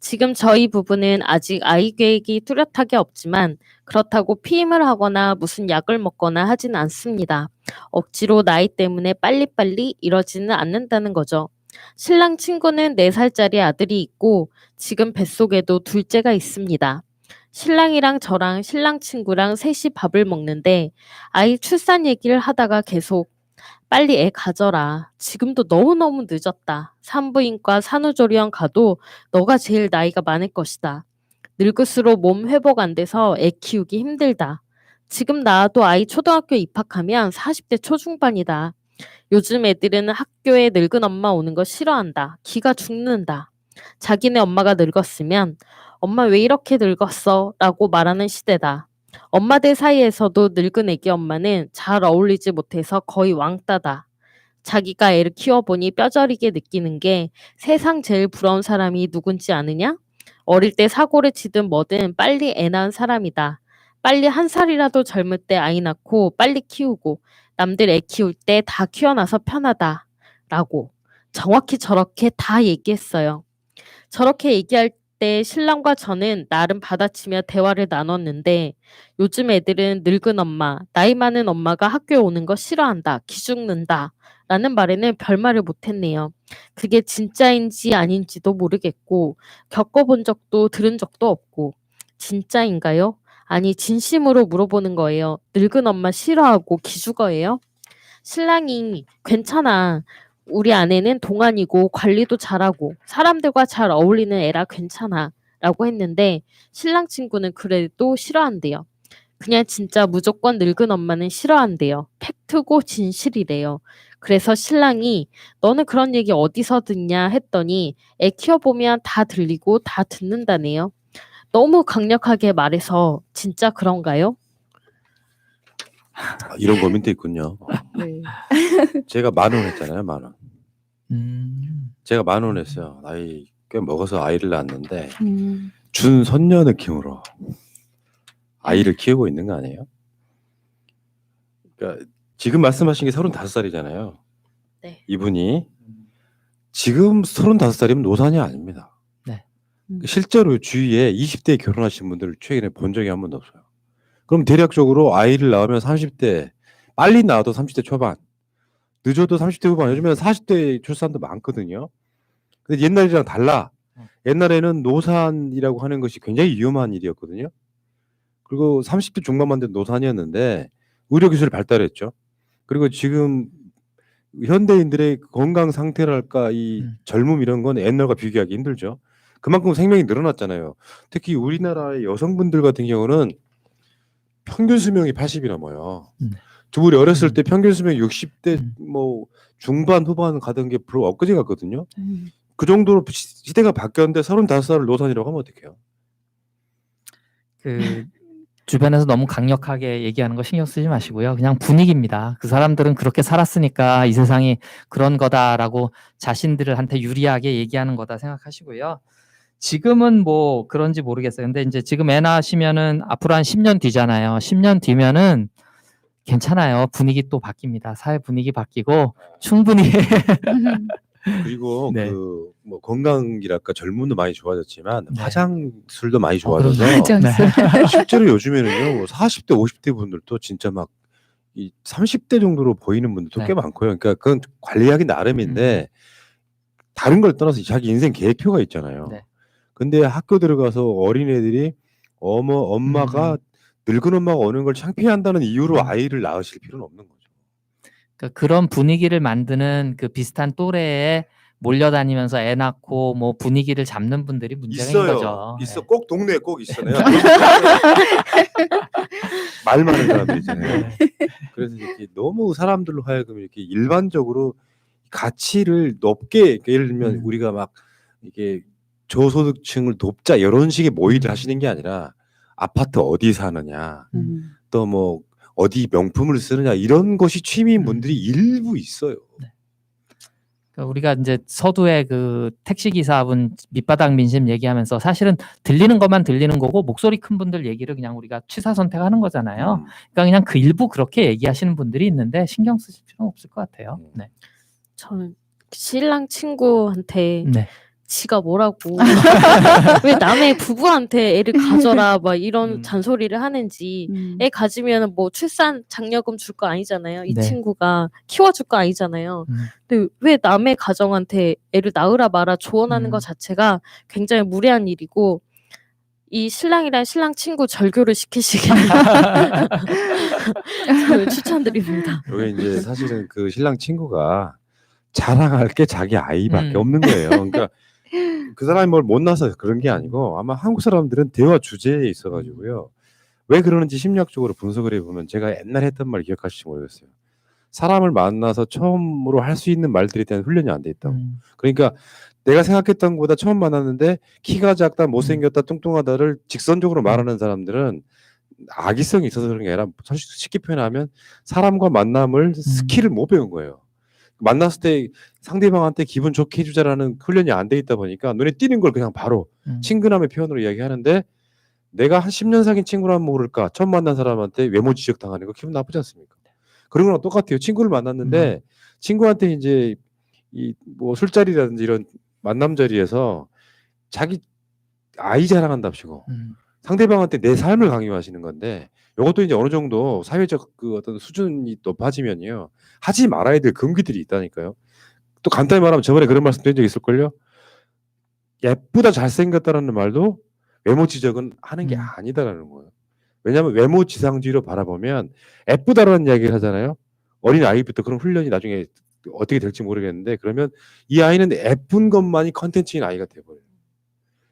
지금 저희 부부는 아직 아이 계획이 뚜렷하게 없지만 그렇다고 피임을 하거나 무슨 약을 먹거나 하진 않습니다. 억지로 나이 때문에 빨리빨리 이러지는 않는다는 거죠. 신랑 친구는 4살짜리 아들이 있고 지금 뱃속에도 둘째가 있습니다. 신랑이랑 저랑 신랑 친구랑 셋이 밥을 먹는데 아이 출산 얘기를 하다가 계속 빨리 애 가져라. 지금도 너무너무 늦었다. 산부인과 산후조리원 가도 너가 제일 나이가 많을 것이다. 늙을수록 몸 회복 안 돼서 애 키우기 힘들다. 지금 낳아도 아이 초등학교 입학하면 40대 초중반이다. 요즘 애들은 학교에 늙은 엄마 오는 거 싫어한다. 기가 죽는다. 자기네 엄마가 늙었으면 엄마 왜 이렇게 늙었어? 라고 말하는 시대다. 엄마들 사이에서도 늙은 애기 엄마는 잘 어울리지 못해서 거의 왕따다. 자기가 애를 키워보니 뼈저리게 느끼는 게 세상 제일 부러운 사람이 누군지 아느냐? 어릴 때 사고를 치든 뭐든 빨리 애 낳은 사람이다. 빨리 1살이라도 젊을 때 아이 낳고 빨리 키우고 남들 애 키울 때 다 키워놔서 편하다. 라고 정확히 저렇게 다 얘기했어요. 저렇게 얘기할 때 신랑과 저는 나름 받아치며 대화를 나눴는데 요즘 애들은 늙은 엄마, 나이 많은 엄마가 학교에 오는 거 싫어한다, 기죽는다 라는 말에는 별말을 못했네요. 그게 진짜인지 아닌지도 모르겠고 겪어본 적도 들은 적도 없고 진짜인가요? 아니 진심으로 물어보는 거예요. 늙은 엄마 싫어하고 기죽어해요? 신랑이 괜찮아. 우리 아내는 동안이고 관리도 잘하고 사람들과 잘 어울리는 애라 괜찮아. 라고 했는데 신랑 친구는 그래도 싫어한대요. 그냥 진짜 무조건 늙은 엄마는 싫어한대요. 팩트고 진실이래요. 그래서 신랑이 너는 그런 얘기 어디서 듣냐 했더니 애 키워보면 다 들리고 다 듣는다네요. 너무 강력하게 말해서 진짜 그런가요? 이런 고민도 있군요. 네. 제가 10,000원 했잖아요, 10,000원. 제가 10,000원 했어요. 나이 꽤 먹어서 아이를 낳았는데 준손녀 느낌으로 아이를 키우고 있는 거 아니에요? 그러니까 지금 말씀하신 게 35살이잖아요. 네. 이분이 지금 35살이면 노산이 아닙니다. 네. 실제로 주위에 20대에 결혼하신 분들을 최근에 본 적이 한 번도 없어요. 그럼 대략적으로 아이를 낳으면 30대, 빨리 낳아도 30대 초반, 늦어도 30대 후반, 요즘에는 40대 출산도 많거든요. 근데 옛날이랑 달라. 옛날에는 노산이라고 하는 것이 굉장히 위험한 일이었거든요. 그리고 30대 중반만 돼도 노산이었는데 의료기술이 발달했죠. 그리고 지금 현대인들의 건강 상태랄까 이 젊음 이런 건 옛날과 비교하기 힘들죠. 그만큼 생명이 늘어났잖아요. 특히 우리나라의 여성분들 같은 경우는 평균 수명이 80이 넘어요. 두 분이 어렸을 때 평균 수명이 60대 뭐 중반 후반 가던 게 별로 엊그제 같거든요. 그 정도로 시대가 바뀌었는데 35살을 노산이라고 하면 어떡해요? 그 주변에서 너무 강력하게 얘기하는 거 신경 쓰지 마시고요. 그냥 분위기입니다. 그 사람들은 그렇게 살았으니까 이 세상이 그런 거다라고 자신들한테 유리하게 얘기하는 거다 생각하시고요. 지금은 뭐 그런지 모르겠어요. 근데 이제 지금 애 낳으시면은 앞으로 한 10년 뒤잖아요. 10년 뒤면은 괜찮아요. 분위기 또 바뀝니다. 사회 분위기 바뀌고 충분히 그리고 네. 그 뭐 건강이랄까 젊음도 많이 좋아졌지만 네. 화장술도 많이 그럼요. 좋아져서 화장술. 실제로 요즘에는요 뭐 40대 50대 분들도 진짜 막 이 30대 정도로 보이는 분들도 네. 꽤 많고요. 그러니까 그건 관리하기 나름인데 다른 걸 떠나서 자기 인생 계획표가 있잖아요. 네. 근데 근데 학교 들어가서 어린애들이 엄마가 늙은 엄마가 오는 걸 창피한다는 이유로 아이를 낳으실 필요는 없는 거죠. 그러니까 그런 분위기를 만드는 그 비슷한 또래에 몰려다니면서 애 낳고 뭐 분위기를 잡는 분들이 문제인 거죠. 있어. 네. 꼭 동네에 꼭 있어. 내가 말 많은 사람들 있잖아요. 그래서 이렇게 너무 사람들로 하여금 이렇게 일반적으로 가치를 높게 이렇게 예를 들면 우리가 막 이게 저소득층을 돕자 이런 식의 모의를 하시는 게 아니라 아파트 어디 사느냐, 또 뭐 어디 명품을 쓰느냐 이런 것이 취미인 분들이 일부 있어요. 네. 그러니까 우리가 이제 서두에 그 택시 기사분 밑바닥 민심 얘기하면서 사실은 들리는 것만 들리는 거고 목소리 큰 분들 얘기를 그냥 우리가 취사 선택하는 거잖아요. 그러니까 그냥 그 일부 그렇게 얘기하시는 분들이 있는데 신경 쓰실 필요는 없을 것 같아요. 네. 저는 신랑 친구한테 네. 지가 뭐라고 왜 남의 부부한테 애를 가져라 막 이런 잔소리를 하는지 애 가지면 뭐 출산 장려금 줄 거 아니잖아요. 이 네. 친구가 키워줄 거 아니잖아요. 근데 왜 남의 가정한테 애를 낳으라 마라 조언하는 것 자체가 굉장히 무례한 일이고 이 신랑이랑 신랑 친구 절교를 시키시길 저는 추천드립니다. 이게 이제 사실은 그 신랑 친구가 자랑할 게 자기 아이밖에 없는 거예요. 그러니까 그 사람이 뭘 못나서 그런 게 아니고 아마 한국 사람들은 대화 주제에 있어가지고요. 왜 그러는지 심리학적으로 분석을 해보면 제가 옛날에 했던 말 기억하실지 모르겠어요. 사람을 만나서 처음으로 할 수 있는 말들에 대한 훈련이 안 돼 있다고. 그러니까 내가 생각했던 것보다 처음 만났는데 키가 작다, 못생겼다, 뚱뚱하다를 직선적으로 말하는 사람들은 악의성이 있어서 그런 게 아니라 쉽게 표현하면 사람과 만남을 스킬을 못 배운 거예요. 만났을 때 상대방한테 기분 좋게 해주자라는 훈련이 안 돼 있다 보니까 눈에 띄는 걸 그냥 바로 친근함의 표현으로 이야기하는데 내가 한 10년 사귄 친구라면 모를까 처음 만난 사람한테 외모 지적 당하는 거 기분 나쁘지 않습니까? 그런 거랑 똑같아요. 친구를 만났는데 친구한테 이제 이 뭐 술자리라든지 이런 만남 자리에서 자기 아이 자랑한답시고 상대방한테 내 삶을 강요하시는 건데 이것도 이제 어느 정도 사회적 그 어떤 수준이 높아지면요 하지 말아야 될 금기들이 있다니까요. 또 간단히 말하면 저번에 그런 말씀 드린 적 있을걸요. 예쁘다 잘생겼다라는 말도 외모 지적은 하는 게 아니다라는 거예요. 왜냐하면 외모 지상주의로 바라보면 예쁘다라는 이야기를 하잖아요. 어린 아이부터 그런 훈련이 나중에 어떻게 될지 모르겠는데 그러면 이 아이는 예쁜 것만이 컨텐츠인 아이가 돼버려요.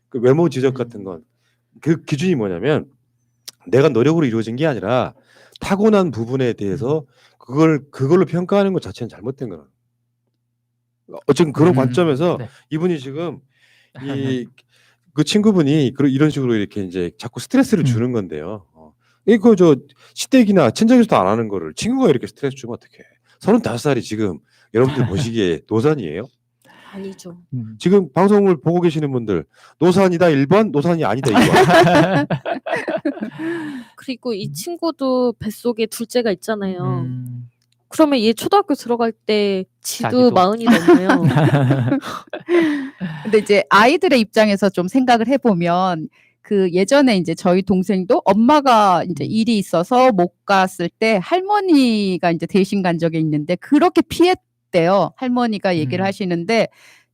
그 외모 지적 같은 건 그 기준이 뭐냐면 내가 노력으로 이루어진 게 아니라 타고난 부분에 대해서 그걸로 평가하는 것 자체는 잘못된 거라. 어쨌든 그런 관점에서 네. 이분이 지금 그 친구분이 이런 식으로 이렇게 이제 자꾸 스트레스를 주는 건데요. 이거 저 시댁이나 친정에서도 안 하는 거를 친구가 이렇게 스트레스 주면 어떡해. 35살이 지금 여러분들 보시기에 노산이에요? 아니죠. 지금 방송을 보고 계시는 분들 노산이다 1번, 노산이 아니다 2번. 그리고 이 친구도 뱃속에 둘째가 있잖아요. 그러면 얘 초등학교 들어갈 때 지도 자기도. 40이 넘어요. 근데 이제 아이들의 입장에서 좀 생각을 해보면 그 예전에 이제 저희 동생도 엄마가 이제 일이 있어서 못 갔을 때 할머니가 이제 대신 간 적이 있는데 그렇게 피했대요. 할머니가 얘기를 하시는데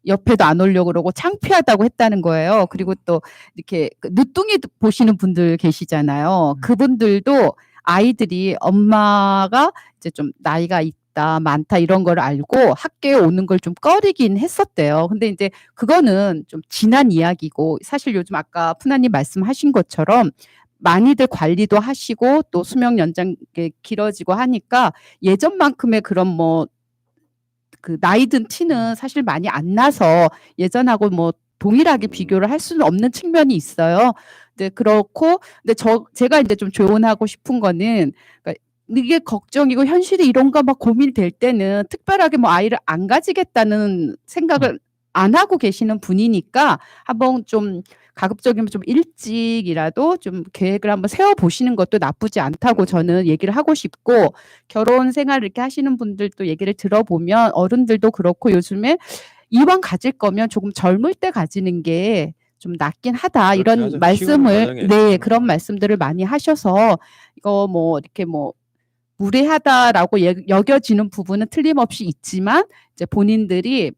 옆에도 안 오려고 그러고 창피하다고 했다는 거예요. 그리고 또 이렇게 그 늦둥이 보시는 분들 계시잖아요. 그분들도 아이들이 엄마가 이제 좀 나이가 있다, 많다 이런 걸 알고 학교에 오는 걸 좀 꺼리긴 했었대요. 근데 이제 그거는 좀 지난 이야기고 사실 요즘 아까 푸나님 말씀하신 것처럼 많이들 관리도 하시고 또 수명 연장 길어지고 하니까 예전만큼의 그런 뭐 그 나이 든 티는 사실 많이 안 나서 예전하고 뭐 동일하게 비교를 할 수는 없는 측면이 있어요. 네, 그렇고, 근데 제가 이제 좀 조언하고 싶은 거는, 그러니까 이게 걱정이고 현실이 이런가 막 고민될 때는 특별하게 뭐 아이를 안 가지겠다는 생각을 안 하고 계시는 분이니까 한번 좀 가급적이면 좀 일찍이라도 좀 계획을 한번 세워보시는 것도 나쁘지 않다고 저는 얘기를 하고 싶고, 결혼 생활을 이렇게 하시는 분들도 얘기를 들어보면 어른들도 그렇고 요즘에 이왕 가질 거면 조금 젊을 때 가지는 게 좀 낫긴 하다 그렇긴 이런 하죠. 키우는 말씀을 과정에. 네 그런 말씀들을 많이 하셔서 이거 뭐 이렇게 뭐 무례하다라고 여겨지는 부분은 틀림없이 있지만 이제 본인들이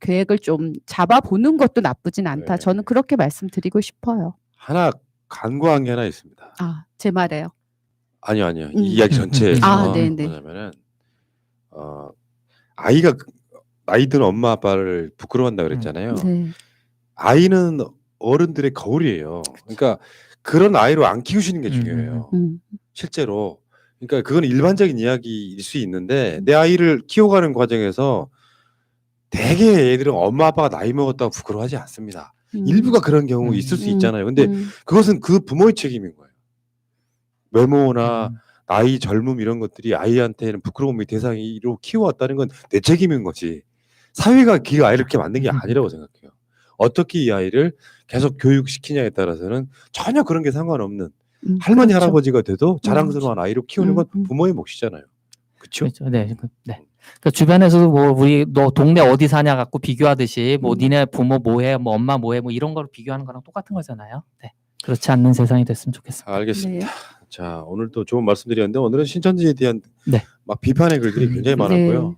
계획을 좀 잡아보는 것도 나쁘진 않다. 네. 저는 그렇게 말씀드리고 싶어요. 하나 간과한 게 하나 있습니다. 아, 제 말에요. 아니요. 이 이야기 전체에서 아, 네네. 뭐냐면은 아이가 나이 든 엄마 아빠를 부끄러워한다 그랬잖아요. 네. 아이는 어른들의 거울이에요. 그러니까 그런 아이로 안 키우시는 게 중요해요. 실제로. 그러니까 그건 일반적인 이야기일 수 있는데 내 아이를 키워가는 과정에서 대개 애들은 엄마 아빠가 나이 먹었다고 부끄러워하지 않습니다. 일부가 그런 경우 있을 수 있잖아요. 근데 그것은 그 부모의 책임인 거예요. 외모나 나이, 젊음 이런 것들이 아이한테는 부끄러움의 대상으로 키워왔다는 건 내 책임인 거지. 사회가 그 아이를 그렇게 만든 게 아니라고 생각해요. 어떻게 이 아이를 계속 교육시키냐에 따라서는 전혀 그런 게 상관없는 할머니 그렇죠. 할아버지가 돼도 자랑스러운 아이로 키우는 건 부모의 몫이잖아요. 그렇죠? 그렇죠. 네. 네. 그 주변에서도 뭐 우리 너 동네 어디 사냐 갖고 비교하듯이 뭐 니네 부모 뭐해, 뭐 엄마 뭐해, 뭐 이런 걸 비교하는 거랑 똑같은 거잖아요. 네. 그렇지 않는 세상이 됐으면 좋겠습니다. 알겠습니다. 네. 자, 오늘도 좋은 말씀드렸는데 오늘은 신천지에 대한 네. 막 비판의 글들이 굉장히 많았고요.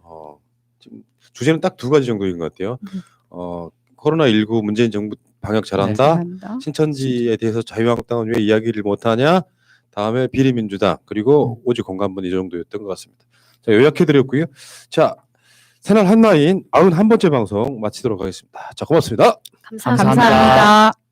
지금 주제는 딱 두 가지 정도인 것 같아요. 코로나19 문재인 정부 방역 잘한다. 잘한다. 신천지에 대해서 자유한국당은 왜 이야기를 못하냐. 다음에 비리민주당 그리고 오직 공감분 이 정도였던 것 같습니다. 자, 요약해드렸고요. 자, 새날 한나인 91번째 방송 마치도록 하겠습니다. 자, 고맙습니다. 감사합니다. 감사합니다. 감사합니다.